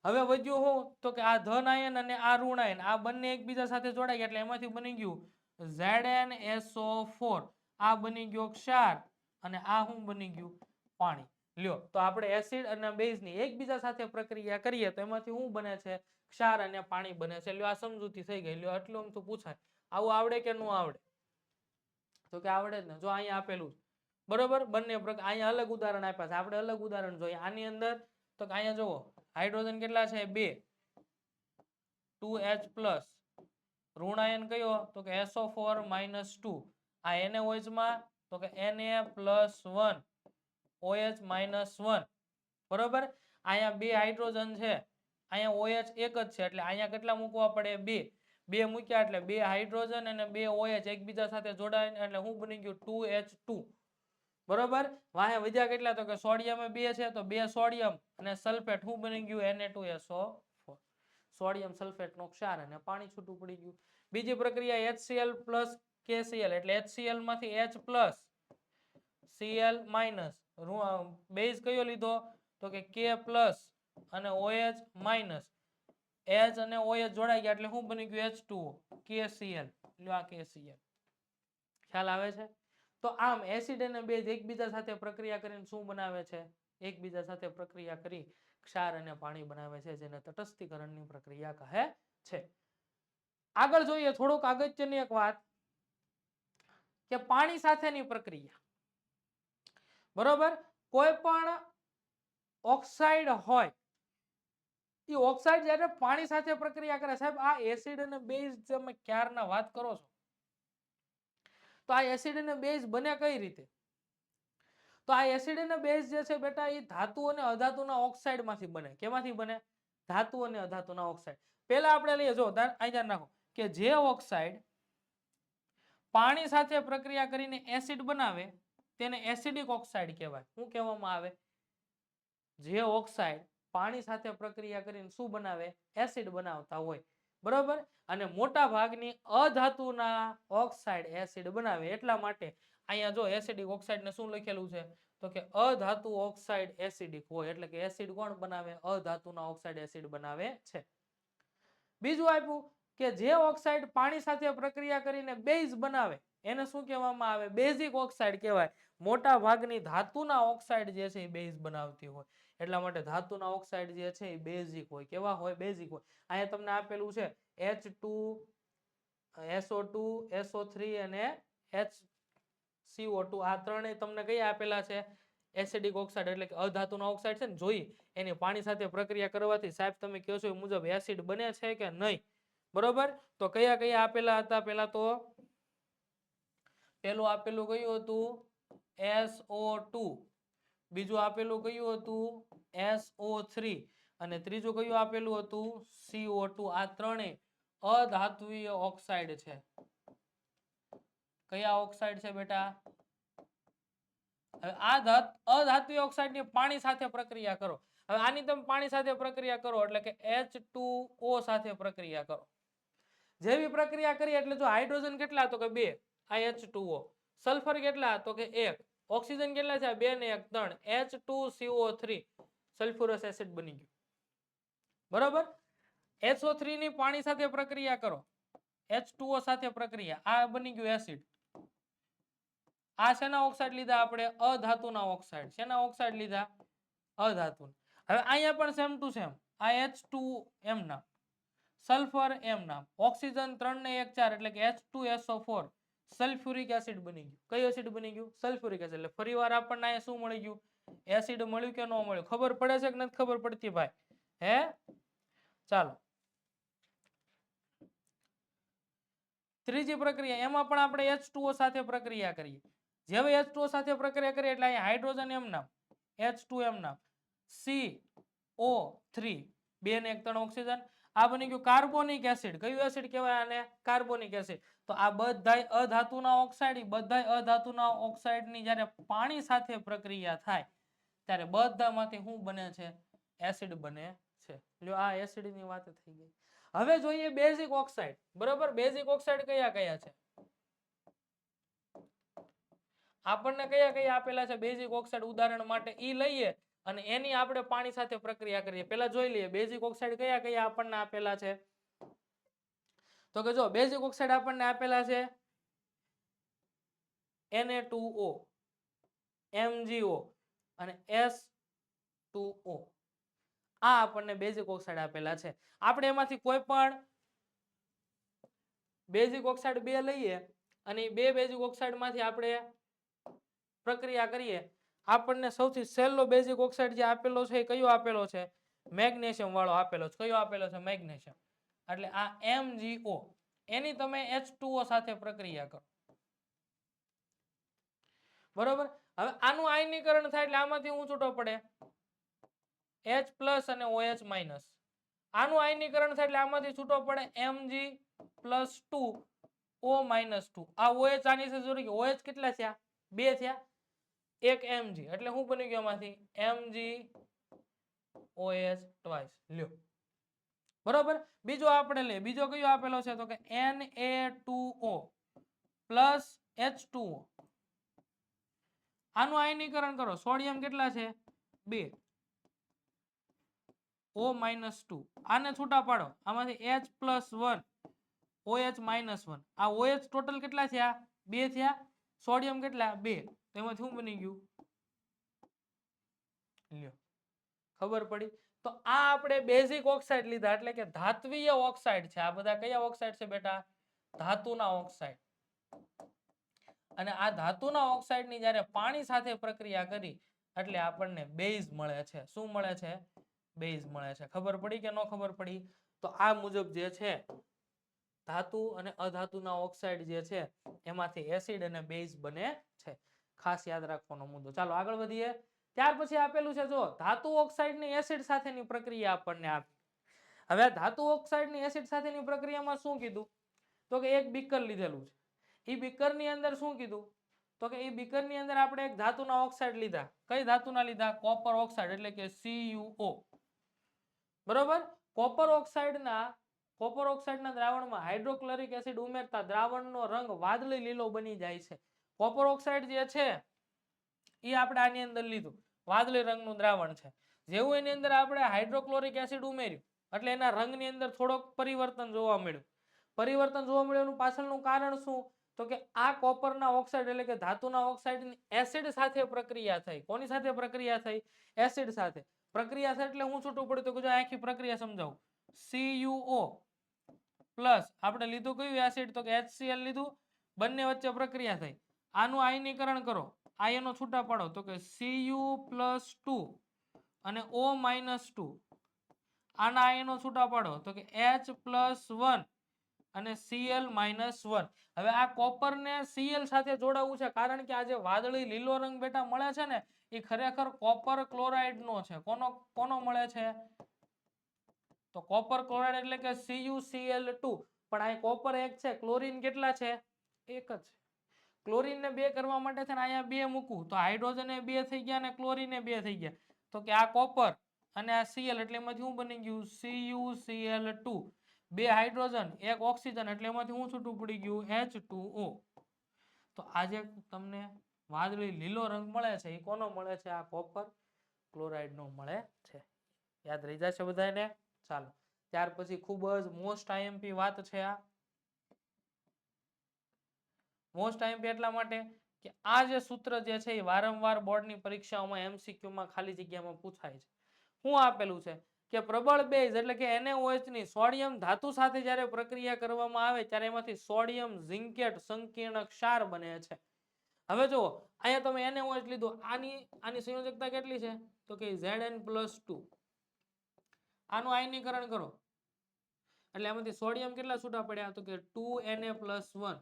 હવે વધ્યું શું? તો કે આ ધન આયન અને આ ઋણ આયન આ બંને એકબીજા સાથે જોડાઈ ગયા એટલે એમાંથી બની ગયું ZnSO4. આ બની ગયો ક્ષાર અને આ શું બની ગયું? પાણી. લ્યો, તો આપણે એસિડ અને બેઝ ની એકબીજા સાથે પ્રક્રિયા કરીએ તો એમાંથી શું બને છે? ક્ષાર અને પાણી બને છે. લ્યો, આ સમજૂતી થઈ ગઈ. લ્યો, આટલું આમ તો પૂછાય. આવું આવડે કે ન આવડે? તો કે આવડે જ ને. જો અહીંયા આપેલું બરોબર. બંને અહીંયા અલગ ઉદાહરણ આપ્યા છે. આપણે અલગ ઉદાહરણ જોઈએ. આની અંદર તો કે અહીંયા જુઓ હાઇડ્રોજન કેટલા છે? 2. 2H+. ઋણ આયન કયો? તો કે SO4-2. આ NaOH માં તો કે Na+1 OH-1. બરોબર. અહીંયા 2 હાઇડ્રોજન છે, અહીંયા OH એક જ છે એટલે અહીંયા કેટલા મૂકવા પડે? 2. 2 મૂક્યા એટલે 2 હાઇડ્રોજન અને 2 OH એકબીજા સાથે જોડાય એટલે શું બની ગયું? 2H2. બરોબર? વાહે વધ્યા કેટલા? તો કે સોડિયમ 2 છે તો 2 સોડિયમ અને સલ્ફેટ શું બની ગયું? Na2SO4. સોડિયમ સલ્ફેટ નો ક્ષાર અને પાણી છૂટું પડી ગયું. બીજી પ્રક્રિયા HCl KCl એટલે HCl માંથી H Cl બેઝ કયો લીધો? તો કે K અને OH માઇનસ. H અને OH જોડાઈ ગયા એટલે શું બની ગયું? H2O KCl. લ્યો આ KCl. ખ્યાલ આવે છે? તો આમ એસિડ અને બેઝ એકબીજા સાથે પ્રક્રિયા કરીને શું બનાવે છે? એકબીજા સાથે પ્રક્રિયા કરી ક્ષાર અને પાણી બનાવે છે, જેને તટસ્થીકરણની પ્રક્રિયા કહે છે. આગળ જોઈએ થોડુંક અગત્યની એક વાત કે પાણી સાથેની પ્રક્રિયા. બરોબર? કોઈ પણ ઓક્સાઇડ હોય એ ઓક્સાઇડ જ્યારે પાણી સાથે પ્રક્રિયા કરે, સાહેબ આ એસિડ અને બેઝ તમે ક્યારના વાત કરો છો, તો આ એસિડ અને બેઝ બને કઈ રીતે? તો આ એસિડ અને બેઝ જે છે બેટા એ ધાતુ અને અધાતુના ઓક્સાઇડ માંથી બને. કેમાંથી બને? ધાતુ અને અધાતુના ઓક્સાઇડ. પહેલા આપણે લઈએ, જો અહીંયા નાખો કે જે ઓક્સાઇડ પાણી સાથે પ્રક્રિયા કરીને એસિડ બનાવે તેને એસિડિક ઓક્સાઇડ કહેવાય. શું કહેવામાં આવે? જે ઓક્સાઇડ પાણી સાથે પ્રક્રિયા કરીને શું બનાવે? એસિડ બનાવતા હોય. બરોબર? અને મોટા ભાગની અધાતુના ઓક્સાઇડ એસિડ બનાવે. એટલા માટે અહીંયા જો એસિડિક ઓક્સાઇડ ને શું લખેલું છે? તો કે અધાતુ ઓક્સાઇડ એસિડિક હોય. એટલે કે એસિડ કોણ બનાવે? અધાતુના ઓક્સાઇડ એસિડ બનાવે છે. બીજું આપ્યું કે જે ઓક્સાઇડ પાણી સાથે પ્રક્રિયા કરીને બેઝ બનાવે એને શું કહેવામાં આવે? બેઝિક ઓક્સાઇડ કહેવાય. મોટા ભાગની ધાતુના ઓક્સાઇડ જે છે એ બેઝ બનાવતી હોય. એટલા માટે ધાતુના ઓક્સાઇડ જે છે એ બેઝિક હોય. કેવા હોય? બેઝિક હોય. અહીંયા તમને આપેલું છે H2 SO2 SO3 અને HCO2. આ ત્રણેય તમને કયા આપેલા છે? એસિડિક ઓક્સાઇડ એટલે કે અધાતુના ઓક્સાઇડ છે ને, જોઈ એની પાણી સાથે પ્રક્રિયા કરવાથી સાહેબ તમે કહો છો એ મુજબ એસિડ બને છે કે નહીં? બરોબર? તો કયા કયા આપેલા હતા? પહેલા તો પેલું આપેલું કયું હતું? SO2. બીજું આપેલું કયું હતું? SO3. અને ત્રીજું કયું આપેલું હતું? CO2. આ ત્રણેય અધાતુય ઓક્સાઇડ છે. કયા ઓક્સાઇડ છે બેટા? હવે આ અધાતુય ઓક્સાઇડની પાણી સાથે પ્રક્રિયા કરો. હવે આની તમે પાણી સાથે પ્રક્રિયા કરો એટલે કે H2O સાથે પ્રક્રિયા કરો. જેવી પ્રક્રિયા કરી એટલે જો હાઇડ્રોજન કેટલા? તો કે 2. આ H2O. સલ્ફર કેટલા? તો કે 1. ઓક્સિજન કેટલા છે? 2 ને 1 3. H2CO3 સલ્ફ્યુરસ એસિડ બની ગયું. બરોબર? SO3 ની પાણી સાથે પ્રક્રિયા કરો, H2O સાથે પ્રક્રિયા, આ બની ગયું એસિડ. આ શેના ઓક્સાઇડ લીધા આપણે? અધાતુના ઓક્સાઇડ. શેના ઓક્સાઇડ લીધા? અધાતુના. હવે અહીંયા પણ સેમ ટુ સેમ. આ H2 એમ નામ, સલ્ફર એમ નામ, ઓક્સિજન 3 ને 1 4 એટલે કે H2SO4 સલ્ફ્યુરિક એસિડ બની ગયું. કયું એસિડ બની ગયું? Sulphuric acid. એટલે ફરીવાર આપણને અહીંયા શું મળી ગયું? એસિડ મળ્યું કે ન મળ્યું? ખબર પડે છે કે નથી ખબર પડતી ભાઈ? હે? ચાલો ત્રીજી પ્રક્રિયા, એમાં પણ આપણે H2O સાથે પ્રક્રિયા કરીએ. જેવી H2O સાથે પ્રક્રિયા કરીએ એટલે અહીંયા હાઇડ્રોજન એમ નામ, H2 એમ નામ, CO3 2 ને 1 3 ઓક્સિજન. આ બની ગયું કાર્બોનિક એસિડ. કયું એસિડ કહેવાય આને? Carbonic acid. તો આ બધાય અધાતુના ઓક્સાઇડ, બધાય અધાતુના ઓક્સાઇડની જ્યારે પાણી સાથે પ્રક્રિયા થાય ત્યારે બધામાંથી શું બને છે? એસિડ બને છે. લ્યો આ એસિડની વાત થઈ ગઈ. હવે જોઈએ બેઝિક ઓક્સાઇડ. બરોબર? બેઝિક ઓક્સાઇડ કયા કયા છે? આપણને કયા કયા આપેલા છે બેઝિક ઓક્સાઇડ? ઉદાહરણ માટે ઈ લઈએ અને એની આપણે પાણી સાથે પ્રક્રિયા કરીએ. પહેલા જોઈ લઈએ બેઝિક ઓક્સાઇડ કયા કયા આપણને આપેલા છે. તો કે જો બેઝિક ઓક્સાઇડ આપણને આપેલા છે Na2O, MgO અને S2O. આ આપણને બેઝિક ઓક્સાઇડ આપેલા છે. આપણે એમાંથી કોઈ પણ બેઝિક ઓક્સાઇડ બે લઈએ અને બે બેઝિક ઓક્સાઇડ માંથી આપણે પ્રક્રિયા કરીએ, આપણને સૌથી સહેલો બેઝિક ઓક્સાઇડ જે આપેલો છે એ કયો આપેલો છે? મેગ્નેશિયમ વાળો આપેલો છે. કયો આપેલો છે? મેગ્નેશિયમ. એટલે આ MgO એની તમે H2O સાથે પ્રક્રિયા કરો. બરોબર? હવે આનું આયનીકરણ થાય એટલે આમાંથી શું છૂટો પડે? H પ્લસ અને OH માઇનસ. આનું આયનીકરણ થાય એટલે આમાંથી છૂટો પડે Mg+2 O-2. આ OH આની સાથે જોડી ગયો. OH કેટલા થયા? 2 થયા. 1 Mg એટલે શું બની ગયું આમાંથી? MgOH twice. લ્યો. બરોબર. બીજો આપણે લે. બીજો કયો આપેલો છે તો કે Na2O પ્લસ H2O. આનું આયનીકરણ કરો. સોડિયમ કેટલા છે? 2 O-2. આને છૂટા પાડો. આમાંથી H+1 OH-1. આ OH ટોટલ કેટલા થયા? 2 થયા. સોડિયમ કેટલા? 2. તો એમાંથી શું બની ગયું? લ્યો. ખબર પડી? તો આ આપણે બેઝિક ઓક્સાઇડ લીધા એટલે કે ધાત્વીય ઓક્સાઇડ છે. આ બધા કયા ઓક્સાઇડ છે બેટા? ધાતુના ઓક્સાઇડ. અને આ ધાતુના ઓક્સાઇડની જ્યારે પાણી સાથે પ્રક્રિયા કરી એટલે આપણને બેઝ મળે છે. શું મળે છે? બેઝ મળે છે. ખબર પડી કે ન ખબર પડી? તો આ મુજબ જે છે ધાતુ અને અધાતુના ઓક્સાઇડ જે છે એમાંથી એસિડ અને બેઝ બને છે. ખાસ યાદ રાખવાનો મુદ્દો. ચાલો આગળ વધીએ. ત્યાર પછી આપેલું છે જો ધાતુ ઓક્સાઇડની એસિડ સાથેની પ્રક્રિયા આપણને આપી. હવે ધાતુ ઓક્સાઇડની એસિડ સાથેની પ્રક્રિયામાં શું કીધું? તો કે એક બીકર લીધેલું છે. એ બીકરની અંદર શું કીધું? તો કે એ બીકરની અંદર આપણે એક ધાતુના ઓક્સાઇડ લીધા. કઈ ધાતુના લીધા? કોપર ઓક્સાઇડ એટલે કે CuO. બરોબર. કોપર ઓક્સાઇડના દ્રાવણમાં હાઇડ્રોક્લોરિક એસિડ ઉમેરતા દ્રાવણનો રંગ વાદળી લીલો બની જાય છે. કોપર ઓક્સાઇડ જે છે એ આપણે આની અંદર લીધું. વાદળી રંગનું દ્રાવણ છે. જેવું એની અંદર આપણે હાઇડ્રોક્લોરિક એસિડ ઉમેર્યું એટલે એના રંગની અંદર થોડોક પરિવર્તન જોવા મળ્યું. પરિવર્તન જોવા મળ્યું પાછળનું કારણ શું? તો કે આ કોપરના ઓક્સાઇડ એટલે કે ધાતુના ઓક્સાઇડની એસિડ સાથે પ્રક્રિયા થઈ. કોની સાથે પ્રક્રિયા થઈ? એસિડ સાથે. પ્રક્રિયા થાય એટલે હું છૂટું પડ્યું તો કે જો આખી પ્રક્રિયા સમજાવું. CuO પ્લસ આપણે લીધું કયું એસિડ? તો કે HCl લીધું. બંને વચ્ચે પ્રક્રિયા થઈ. આનું આયનીકરણ કરો. આયનો છૂટા પાડો તો કે Cu+2 અને O-2. આના આયનો છૂટા પાડો તો કે H+1 અને Cl-1. હવે આ કોપરને Cl સાથે જોડાવવું છે કારણ કે આ જે વાદળી લીલો રંગ બેટા મળે છે ને એ ખરેખર કોપર ક્લોરાઇડનો છે. કોનો મળે છે? તો કોપર ક્લોરાઇડ એટલે કે CuCl2. પણ આ કોપર એક છે, ક્લોરીન કેટલા છે? એક જ. ક્લોરીનને 2 કરવા માટે છે ને અહીંયા 2 મૂકું તો હાઇડ્રોજન 2 થઈ ગયા અને ક્લોરીન 2 થઈ ગયા. તો કે આ કોપર અને આ Cl એટલે એમાંથી શું બની ગયું? CuCl2. 2 હાઇડ્રોજન 1 ઓક્સિજન એટલે એમાંથી શું છૂટું પડી ગયું? H2O. તો આજે તમને વાદળી લીલો રંગ મળે છે એ કોનો મળે છે? આ કોપર ક્લોરાઇડનો મળે છે. યાદ રહી જશે બધાને? ચાલો ત્યાર પછી ખૂબ જ મોસ્ટ આઈએમપી વાત છે આ. મોસ્ટ આઈએમપી એટલા માટે કે આ જે સૂત્ર જે છે એ વારંવાર બોર્ડની પરીક્ષાઓમાં MCQ માં ખાલી જગ્યામાં પૂછાય છે. શું આપેલું છે કે પ્રબળ બેઝ એટલે કે NaOH ની સોડિયમ ધાતુ સાથે જ્યારે પ્રક્રિયા કરવામાં આવે ત્યારે એમાંથી સોડિયમ ઝિંકેટ સંકીર્ણ ક્ષાર બને છે. હવે જો અહીંયા તમે NaOH લીધું. આની સંયોજકતા કેટલી છે? તો કે Zn+2. આનું આયનીકરણ કરો એટલે આમાંથી સોડિયમ કેટલા છૂટા પડ્યા? તો કે 2Na+1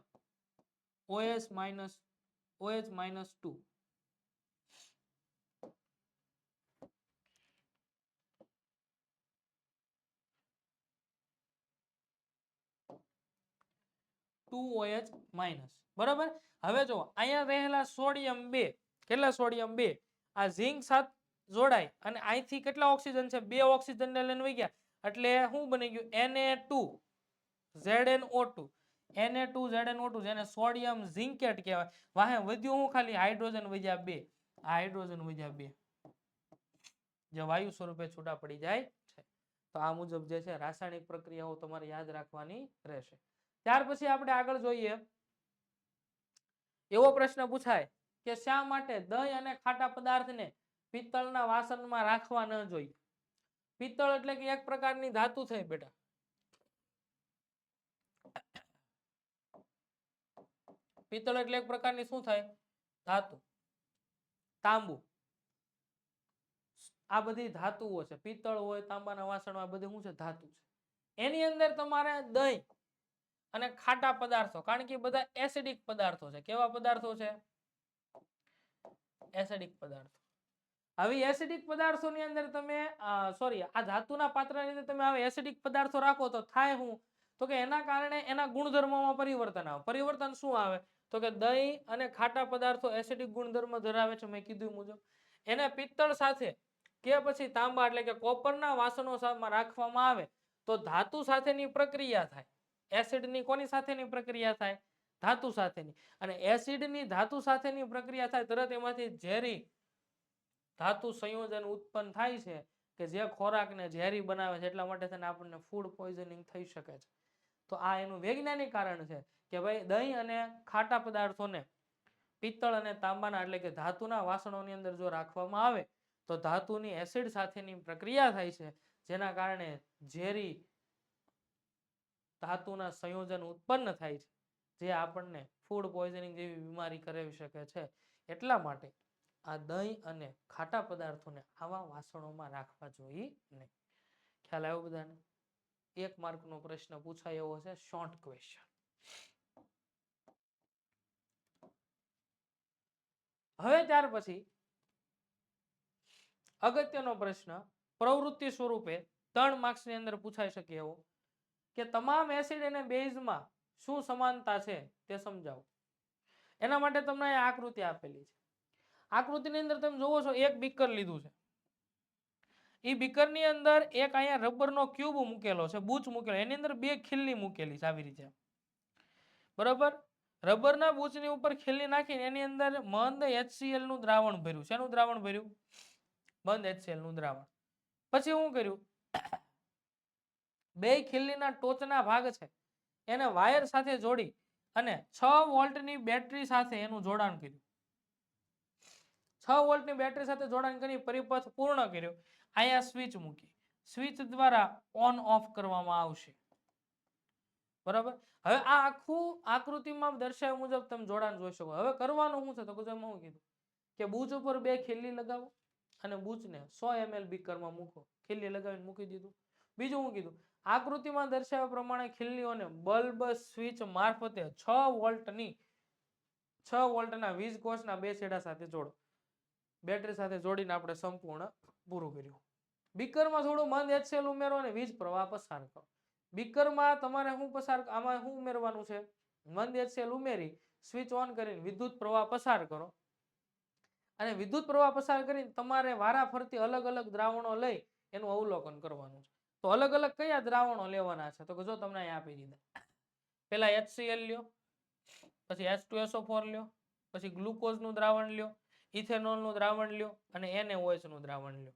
OH-2. બરાબર. હવે જો અહીંયા રહેલા સોડિયમ 2 કેટલા? સોડિયમ 2 આ ઝિંક સાથે જોડાય અને અહીંથી કેટલા ઓક્સિજન છે? 2 ઓક્સિજન ને લઈને વહી ગયા એટલે શું બની ગયું? Na2ZnO2. Na2ZnO2 જેને સોડિયમ ઝિંકેટ કહેવાય. વાહે વધ્યું હું ખાલી હાઇડ્રોજન વધ્યા 2. આ હાઇડ્રોજન વધ્યા 2 જે વાયુ સ્વરૂપે છૂટા પડી જાય છે. તો આ મુજબ જે છે રાસાયણિક પ્રક્રિયાઓ તમારે યાદ રાખવાની રહેશે. ત્યાર પછી આપણે આગળ જોઈએ. એવો પ્રશ્ન પૂછાય કે શા માટે દહીં અને ખાટા પદાર્થને પિત્તળના વાસણમાં રાખવા ન જોઈએ? પિત્તળ એટલે કે એક પ્રકારની ધાતુ થઈ બેટા. પિત્તળ એટલે એક પ્રકારની શું થાય? ધાતુ. તાંબુ. આ બધી ધાતુઓ છે. પિત્તળ હોય, તાંબાના વાસણમાં બધી શું છે? ધાતુ છે. એની અંદર તમારે દહીં અને ખાટા પદાર્થો કારણ કે બધા એસિડિક પદાર્થો છે. કેવા પદાર્થો છે? એસિડિક પદાર્થો. આવી એસિડિક પદાર્થોની અંદર તમે સોરી આ ધાતુના પાત્રની અંદર તમે આવા એસિડિક પદાર્થો રાખો તો થાય શું તો કે એના કારણે એના ગુણધર્મોમાં પરિવર્તન આવે. પરિવર્તન શું આવે તો કે દહીં અને ખાટા પદાર્થો એસિડિક ગુણધર્મ ધરાવે છે મેં કીધું મુજબ. એને પિત્તળ સાથે કે પછી તાંબા એટલે કે કોપરના વાસણોમાં રાખવામાં આવે તો ધાતુ સાથેની પ્રક્રિયા થાય. એસિડની કોની સાથેની પ્રક્રિયા થાય ધાતુ સાથેની. અને એસિડની ધાતુ સાથેની પ્રક્રિયા થાય તરત એમાંથી ઝેરી ધાતુ સંયોજન ઉત્પન્ન થાય છે કે જે ખોરાકને ઝેરી બનાવે છે. એટલા માટે તેને આપણને ફૂડ પોઈઝનિંગ થઈ શકે છે. તો આ એનું વૈજ્ઞાનિક કારણ છે કે ભાઈ દહીં અને ખાટા પદાર્થોને પિત્તળ અને તાંબાના એટલે કે ધાતુના વાસણોની અંદર જો રાખવામાં આવે તો ધાતુની એસિડ સાથેની પ્રક્રિયા થાય છે જેના કારણે ઝેરી ધાતુના સંયોજન ઉત્પન્ન થાય છે જે આપણને ફૂડ પોઈઝનિંગ જેવી બીમારી કરાવી શકે છે. એટલા માટે આ દહીં અને ખાટા પદાર્થોને આવા વાસણોમાં રાખવા જોઈએ નહીં. ખ્યાલ આવ્યો બધાને? 1 માર્કનો પ્રશ્ન પૂછાય એવો છે, શોર્ટ ક્વેશ્ચન. હવે ત્યાર પછી અગત્યનો પ્રશ્ન પ્રવૃત્તિ સ્વરૂપે 3 માર્ક્સની અંદર પૂછાઈ શકે એવો કે તમામ એસિડ અને બેઝમાં શું સમાનતા છે તે સમજાવો. એના માટે તમને આ આકૃતિ આપેલી છે. આકૃતિની અંદર તમે જોવો છો એક બીકર લીધું છે. એ બીકરની અંદર એક અહીંયા રબરનો ક્યુબ મૂકેલો છે, બૂચ મૂકેલો, એની અંદર 2 ખીલ્લી મૂકેલી છે આવી રીતે. બરાબર? રબરના બૂચની ઉપર ખીલ્લી નાખીને એની અંદર મંદ HCl નું દ્રાવણ ભર્યું. શેનું દ્રાવણ ભર્યું? મંદ HCl નું દ્રાવણ. પછી શું કર્યું? 2 ખીલ્લીના ટોચના ભાગ છે એને વાયર સાથે જોડી અને 6 વોલ્ટની બેટરી સાથે એનું જોડાણ કર્યું. 6 વોલ્ટની બેટરી સાથે જોડાણ કરી પરિપથ પૂર્ણ કર્યો. અહીંયા સ્વિચ મૂકી. સ્વિચ દ્વારા ઓન ઓફ કરવામાં આવશે. બરાબર? હવે આ આખું આકૃતિમાં દર્શાવ્યા મુજબ તમે જોડાણ જોઈ શકો. હવે કરવાનું શું છે તો હું કીધું કે બૂચ ઉપર 2 ખીલ્લી લગાવો અને બૂચને 100 ml બીકરમાં મૂકો. ખીલ્લી લગાવીને મૂકી દીધું. બીજું હું કીધું આકૃતિમાં દર્શાવ્યા પ્રમાણે ખીલ્લીઓને બલ્બ સ્વિચ મારફતે 6 વોલ્ટના વીજ કોષના 2 છેડા સાથે જોડો. બેટરી સાથે જોડીને આપણે સંપૂર્ણ પૂરું કર્યું. બીકરમાં થોડું મંદ HCl ઉમેરો અને વીજ પ્રવાહ પસાર કરો. બીકરમાં તમારે આમાં શું ઉમેરવાનું છે? મંદ HCl ઉમેરી સ્વિચ ઓન કરીને વિદ્યુત પ્રવાહ પસાર કરો અને વિદ્યુત પ્રવાહ પસાર કરીને તમારે વારાફરતી અલગ અલગ દ્રાવણો લઈ એનું અવલોકન કરવાનું છે. તો અલગ અલગ કયા દ્રાવણો લેવાના છે તો જો તમને અહીં આપી દીધા. પહેલા HCl લ્યો, પછી H2SO4 લ્યો, પછી ગ્લુકોઝનું દ્રાવણ લ્યો, ઇથેનોલનું દ્રાવણ લ્યો અને NaOH નું દ્રાવણ લ્યો.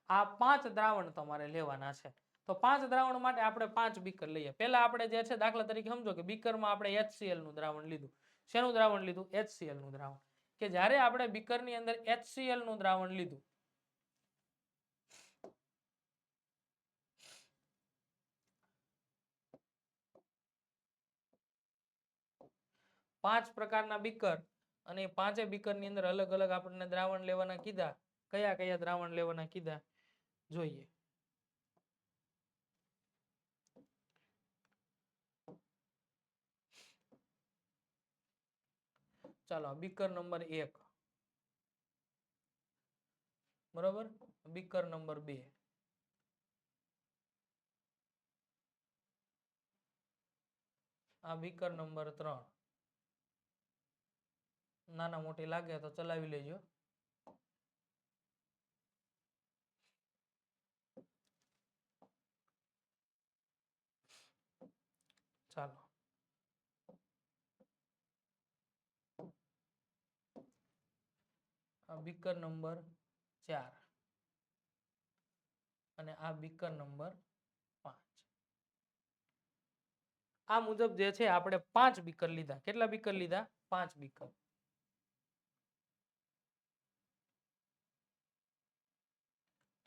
આ 5 દ્રાવણ તમારે લેવાના છે. તો 5 દ્રાવણ માટે આપણે 5 બીકર લઈએ. પહેલા આપણે જે છે દાખલા તરીકે સમજો કે બીકરમાં આપણે HCl નું દ્રાવણ લીધું. શેનું દ્રાવણ લીધું? HCl નું દ્રાવણ. કે જ્યારે આપણે બીકરની અંદર HCl નું દ્રાવણ લીધું 5 પ્રકારના બીકર અને 5 બીકરની અંદર અલગ અલગ આપણને દ્રાવણ લેવાના કીધા. કયા કયા દ્રાવણ લેવાના કીધા જોઈએ. ચાલો બીકર નંબર 1 બરોબર, બીકર નંબર 2, આ બીકર નંબર 3. નાના મોટી લાગે તો ચલાવી લેજો. ચાલો આ બીકર નંબર 4 અને આ બીકર નંબર 5. આ મુજબ જે છે આપણે 5 બીકર લીધા. કેટલા બીકર લીધા? 5 બીકર.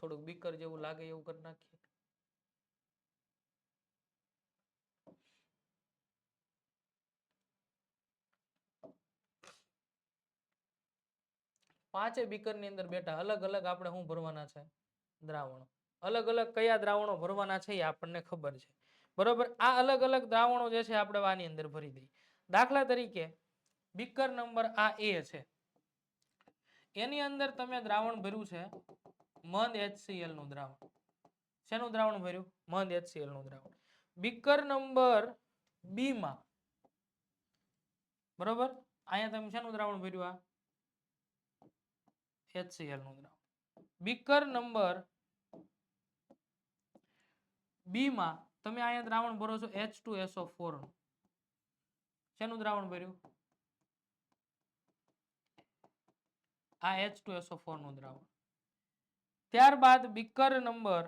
થોડુંક બીકર જેવું લાગે એવું કરી નાખીએ. પાંચે બીકરની અંદર બેટા અલગ અલગ આપણે શું ભરવાના છે? દ્રાવણો. અલગ અલગ કયા દ્રાવણો ભરવાના છે એ આપણને ખબર છે. બરોબર? આ અલગ અલગ દ્રાવણો જે છે આપણે આની અંદર ભરી દઈએ. દાખલા તરીકે બીકર નંબર આ A છે. એની અંદર તમે દ્રાવણ ભર્યું છે મંદ HCl નું દ્રાવણ. શેનું દ્રાવણ ભર્યું? મંદ HCl નું દ્રાવણ. બીકર નંબર બી માં બરોબર અહીંયા તમે શેનું દ્રાવણ ભર્યું? આ HCl નું દ્રાવણ. બીકર નંબર બી માં તમે અહીંયા દ્રાવણ ભરો છો H2SO4 નું. શેનું દ્રાવણ ભર્યું? આ H2SO4 નું દ્રાવણ. ત્યારબાદ બીકર નંબર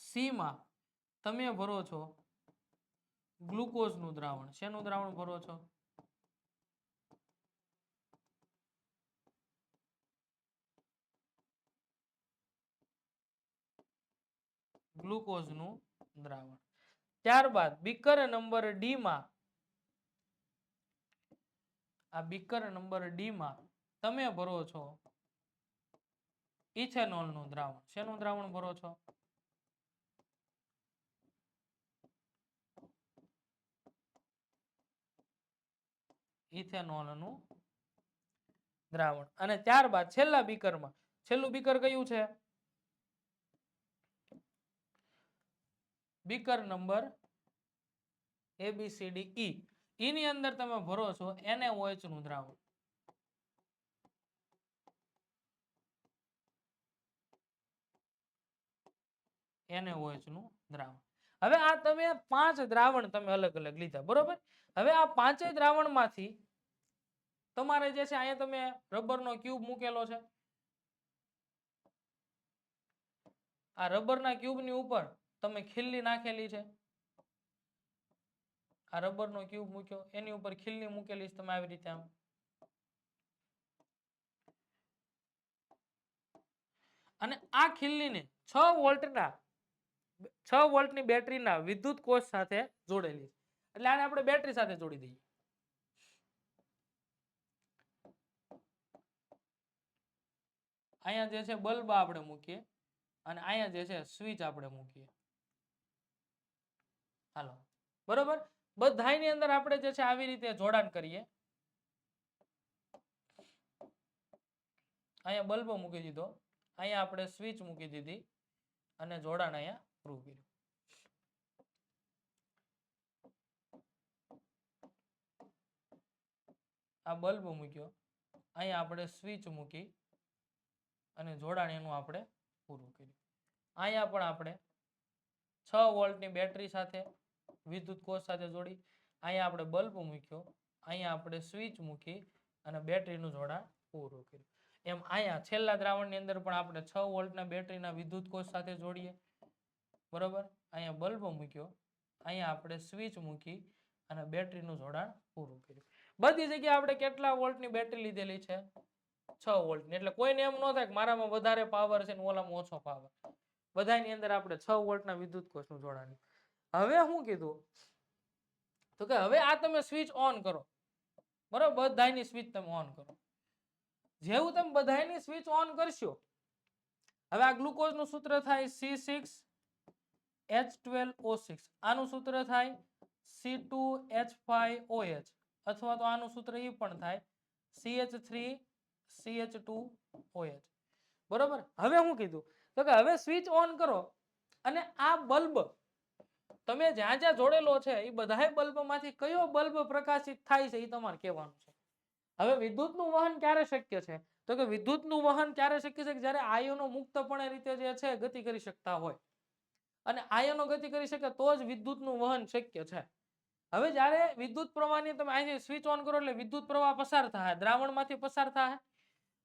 સી માં તમે ભરો છો ગ્લુકોઝ નું દ્રાવણ. શેનું દ્રાવણ ભરો છો? ગ્લુકોઝ નું દ્રાવણ. ત્યારબાદ બીકર નંબર ડી માં આ બીકર નંબર ડી માં તમે ભરો છો ઇથેનોલ નું દ્રાવણ. શેનું દ્રાવણ ભરો છો? ઇથેનોલ નું દ્રાવણ. અને ત્યારબાદ છેલ્લા બીકરમાં છેલ્લું બીકર કયું છે? Beaker number ABCDE. એની અંદર તમે ભરો છો NaOH નું દ્રાવણ. NaOH નું દ્રાવણ. હવે આ તમે 5 દ્રાવણ તમે અલગ અલગ લીધા બરોબર. હવે આ પાંચેય દ્રાવણ માંથી તમારે જે છે અહીંયા તમે રબરનો ક્યુબ મૂકેલો છે. આ રબરના ક્યુબની ઉપર તમે ખીલ્લી નાખેલી છે. આ રબરનો ક્યુબ મૂક્યો એની ઉપર ખીલ્લી મૂકેલી છે તમે આવી રીતે આમ. અને આ ખીલ્લીને 6 વોલ્ટની બેટરીના વિદ્યુત કોષ સાથે જોડેલી. એટલે આને આપણે બેટરી સાથે જોડી દઈએ. અહીંયા જે છે બલ્બ આપણે મૂકીએ અને અહીંયા જે છે સ્વિચ આપણે મૂકીએ. હાલો બરોબર. બધાયની અંદર આપણે જે છે આવી રીતે જોડાણ કરીએ. અહીંયા બલ્બ મૂકી દીધો, અહીંયા આપણે સ્વિચ મૂકી દીધી અને જોડાણ અહીંયા પૂરું કર્યું. આ બલ્બ મૂક્યો, અહીંયા આપણે સ્વિચ મૂકી અને જોડાણ એનું આપણે પૂરું કર્યું. અહીંયા પણ આપણે 6 વોલ્ટની બેટરી સાથે વિદ્યુત કોષ સાથે જોડી, અહીંયા આપણે બલ્બ મૂક્યો, અહીંયા આપણે સ્વિચ મૂકી અને બેટરીનું જોડાણ પૂરું કર્યું. એમ અહીંયા છેલ્લા દ્રાવણની અંદર પણ આપણે 6 વોલ્ટના બેટરીના વિદ્યુત કોષ સાથે જોડીએ બરોબર. અહીંયા બલ્બ મૂક્યો, અહીંયા આપણે સ્વિચ મૂકી અને બેટરીનું જોડાણ પૂરું કર્યું. બધી જગ્યાએ આપણે કેટલા વોલ્ટની બેટરી લીધેલી છે? 6 વોલ્ટની. એટલે કોઈને એમ ન થાય કે મારામાં વધારે પાવર છે ને ઓલામાં ઓછો પાવર. બધાની અંદર આપણે 6 વોલ્ટના વિદ્યુત કોષનું જોડાણ. હવે શું કીધું તો કે હવે આ તમે સ્વિચ ઓન કરો બરોબર. બધાની સ્વિચ તમે ઓન કરો. જેવું તમે બધાની સ્વિચ ઓન કરશો હવે આ ગ્લુકોઝનું સૂત્ર થાય C6H12O6. આનું સૂત્ર થાય C2H5OH અથવા તો આનું સૂત્ર એ પણ થાય CH3CH2OH બરોબર. હવે શું કીધું તો કે હવે સ્વિચ ઓન કરો અને આ બલ્બ તમે જ્યાં જ્યાં જોડેલો છે એ બધા બલ્બમાંથી કયો બલ્બ પ્રકાશિત થાય છે એ તમારે કહેવાનું છે. હવે વિદ્યુતનું વહન ક્યારે શક્ય છે તો કે વિદ્યુતનું વહન ક્યારે શક્ય છે કે જ્યારે આયનો મુક્તપણે રીતે જે છે ગતિ કરી શકતા હોય અને આયનો ગતિ કરી શકે તો જ વિદ્યુતનું વહન શક્ય છે. હવે જ્યારે વિદ્યુત પ્રવાહની તમે અહીંથી સ્વિચ ઓન કરો એટલે વિદ્યુત પ્રવાહ પસાર થાય, દ્રાવણમાંથી પસાર થાય.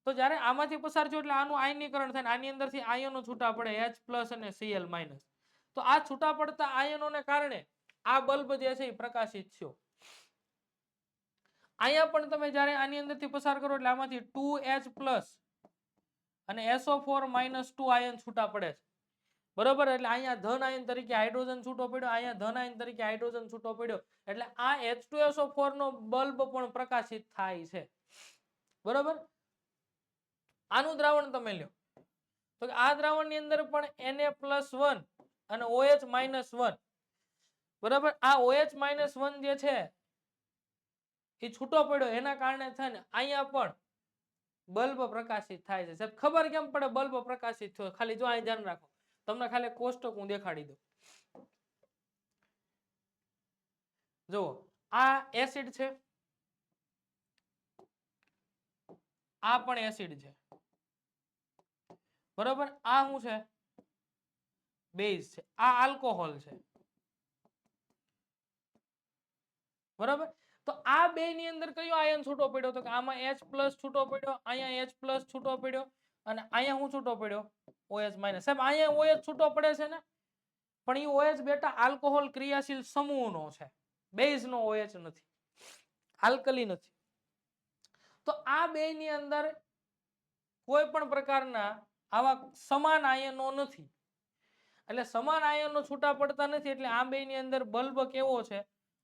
તો જ્યારે આમાંથી પસાર થયો એટલે આનું આયનીકરણ થાય, આની અંદરથી આયનો છૂટા પડે H+ અને Cl-. તો આ છૂટા પડતા આયનોને કારણે આ બલ્બ જે છે એ પ્રકાશિત થયો. અહીંયા પણ તમે જ્યારે આની અંદરથી પસાર કરો એટલે આમાંથી 2H+ અને SO4- 2 આયન છૂટા પડે છે બરોબર. એટલે અહીંયા ધન આયન તરીકે હાઇડ્રોજન છૂટો પડ્યો, અહીંયા ધન આયન તરીકે હાઇડ્રોજન છૂટો પડ્યો. એટલે આ H2SO4 નો બલ્બ પણ પ્રકાશિત થાય છે બરોબર. આનું દ્રાવણ તમે લ્યો તો આ દ્રાવણની અંદર પણ Na+1 અને OH-1 બરાબર. આ OH-1 જે છે એ છૂટો પડ્યો એના કારણે થઈને અહીંયા પણ બલ્બ પ્રકાશિત થાય છે. સાહેબ ખબર કેમ પડે બલ્બ પ્રકાશિત થયો? ખાલી જો અહીં ધ્યાન રાખો, તમને ખાલી કોષ્ટક હું દેખાડી દઉં. જુઓ, આ એસિડ છે, આ પણ એસિડ છે, બરોબર. આ શું છે? બેઝ છે. આ આલ્કોહોલ છે, બરોબર. તો આ બે ની અંદર કયો આયન છૂટો પડ્યો? તો કે આમાં H+ છૂટો પડ્યો, અહીંયા H+ છૂટો પડ્યો, અને અહીંયા શું છૂટો પડ્યો? OH-. સાહેબ અહીંયા OH છૂટો પડે છે ને, પણ એ OH બેટા આલ્કોહોલ ક્રિયાશીલ સમૂહનો છે, બેઝ નો OH નથી, આલ્કલી નથી. તો આ બે ની અંદર કોઈ પણ પ્રકારના આવા સમાન આયનો નથી, એટલે સમાન આયનો છૂટા પડતા નથી, એટલે આ બે ની અંદર બલ્બ કેવો છે?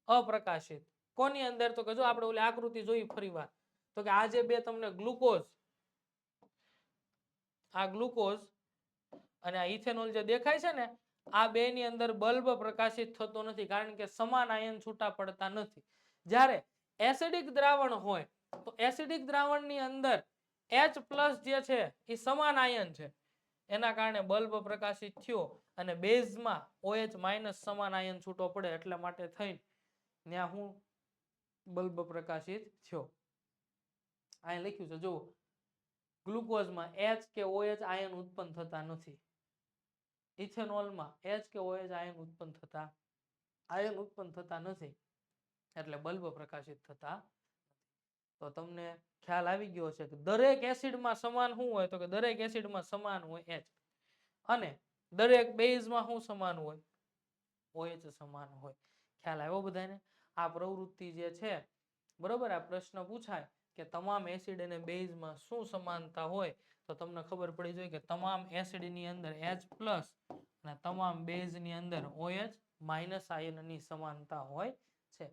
અપ્રકાશિત. કોની અંદર? તો કે જો આપણે ઓલી આકૃતિ જોઈ ફરીવાર, તો કે આ જે બે તમને ગ્લુકોઝ, આ ગ્લુકોઝ અને આ ઇથેનોલ જે દેખાય છે ને, આ બે ની અંદર બલ્બ પ્રકાશિત થતો નથી, કારણ કે સમાન આયન છૂટા પડતા નથી. જ્યારે એસિડિક દ્રાવણ હોય તો એસિડિક દ્રાવણની અંદર H+ જે છે એ સમાન આયન છે, એના કારણે બલ્બ પ્રકાશિત થયો, અને બેઝમાં OH- સમાન આયન છૂટો પડે, એટલા માટે થઈ ત્યાં હું બલ્બ પ્રકાશિત થયો. અહીં લખ્યું છે જુઓ, ગ્લુકોઝમાં H કે OH આયન ઉત્પન્ન થતા નથી, ઇથેનોલમાં H કે OH આયન ઉત્પન્ન થતા નથી, એટલે બલ્બ પ્રકાશિત થતા. તો તમને ખ્યાલ આવી ગયો છે કે દરેક એસિડમાં સમાન શું હોય? તો કે દરેક એસિડમાં સમાન હોય H, અને દરેક બેઝમાં શું સમાન હોય? OH સમાન હોય. ખ્યાલ આવ્યો બધાને? આ પ્રવૃત્તિ જે છે, બરોબર, આ પ્રશ્ન પૂછાય કે તમામ એસિડ અને બેઝમાં શું સમાનતા હોય, તો તમને ખબર પડી જોઈએ કે તમામ એસિડની અંદર H+ અને તમામ બેઝની અંદર OH- આયનની સમાનતા હોય છે.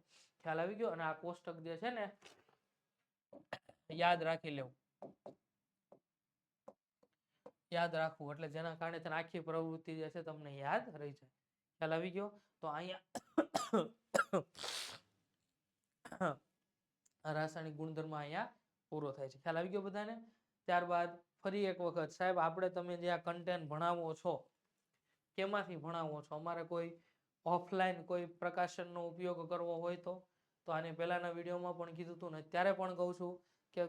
ખ્યાલ આવી ગયો? અને આ કોષ્ટક જે છે ને યાદ રાખી લેવું, યાદ રાખવું, એટલે જેના કારણે આખી પ્રવૃત્તિ જે છે તમને યાદ રહી જાય. ખ્યાલ આવી ગયો? તો અહીંયા રાસાયણિક ગુણધર્મ અહીંયા પૂરો થાય છે. ખ્યાલ આવી ગયો બધાને? ત્યારબાદ ફરી એક વખત, સાહેબ આપણે તમે જે આ કન્ટેન્ટ ભણાવો છો, કેમાંથી ભણાવો છો? અમારે કોઈ ઓફલાઈન કોઈ પ્રકાશનનો ઉપયોગ કરવો હોય તો આને પહેલાના વિડીયોમાં પણ કીધું હતું ને અત્યારે પણ કહું છું કે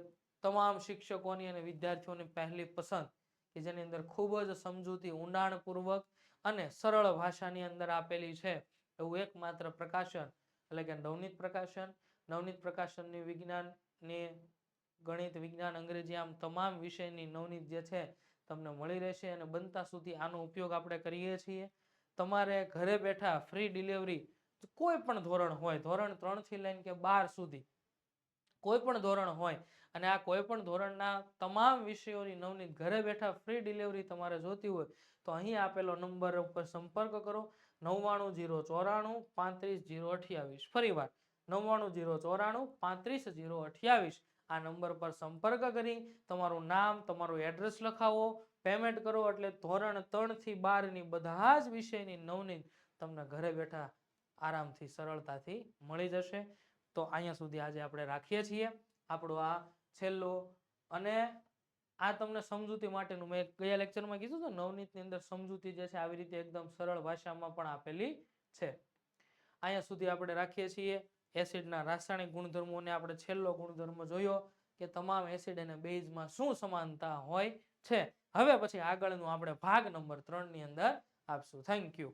તમામ શિક્ષકોની અને વિદ્યાર્થીઓની પહેલી પસંદ કે જેની અંદર ખૂબ જ સમજૂતી, ઊંડાણપૂર્વક અને સરળ ભાષાની અંદર આપેલી છે એવું એકમાત્ર પ્રકાશન એટલે કે નવનીત પ્રકાશન. નવનીત પ્રકાશનની વિજ્ઞાનની, ગણિત, વિજ્ઞાન, અંગ્રેજી, આમ તમામ વિષયની નવનીત જે છે તમને મળી રહેશે, અને બનતા સુધી આનો ઉપયોગ આપણે કરીએ છીએ. તમારે ઘરે બેઠા ફ્રી ડિલિવરી, કોઈ પણ ધોરણ હોય, ધોરણ 3 થી લઈને કે 12 સુધી, કોઈ પણ ધોરણ હોય, અને આ કોઈ પણ ધોરણના તમામ વિષયોની નવનીત ઘરે બેઠા ફ્રી ડિલિવરી તમારે જોતી હોય તો અહીં આપેલો નંબર ઉપર સંપર્ક કરો. 99 094 35 028. ફરીવાર 99 094 35 028. આ નંબર પર સંપર્ક કરી તમારું નામ, તમારું એડ્રેસ લખાવો, પેમેન્ટ કરો, એટલે ધોરણ 3 થી 12 ની બધા જ વિષયની નવનીત તમને ઘરે બેઠા આરામથી, સરળતાથી મળી જશે. તો અહીંયા સુધી આજે આપણે રાખીએ છીએ. આપણો આ છેલ્લો, અને આ તમને સમજૂતી માટેનું, મેં ગયા લેક્ચરમાં કીધું હતું નવનીતની અંદર સમજૂતી જે છે આવી રીતે એકદમ સરળ ભાષામાં પણ આપેલી છે. અહીંયા સુધી આપણે રાખીએ છીએ. એસિડના રાસાયણિક ગુણધર્મોને આપણે છેલ્લો ગુણધર્મ જોયો કે તમામ એસિડ અને બેઝમાં શું સમાનતા હોય છે. હવે પછી આગળનું આપણે ભાગ નંબર 3 ની અંદર આપશું. Thank you.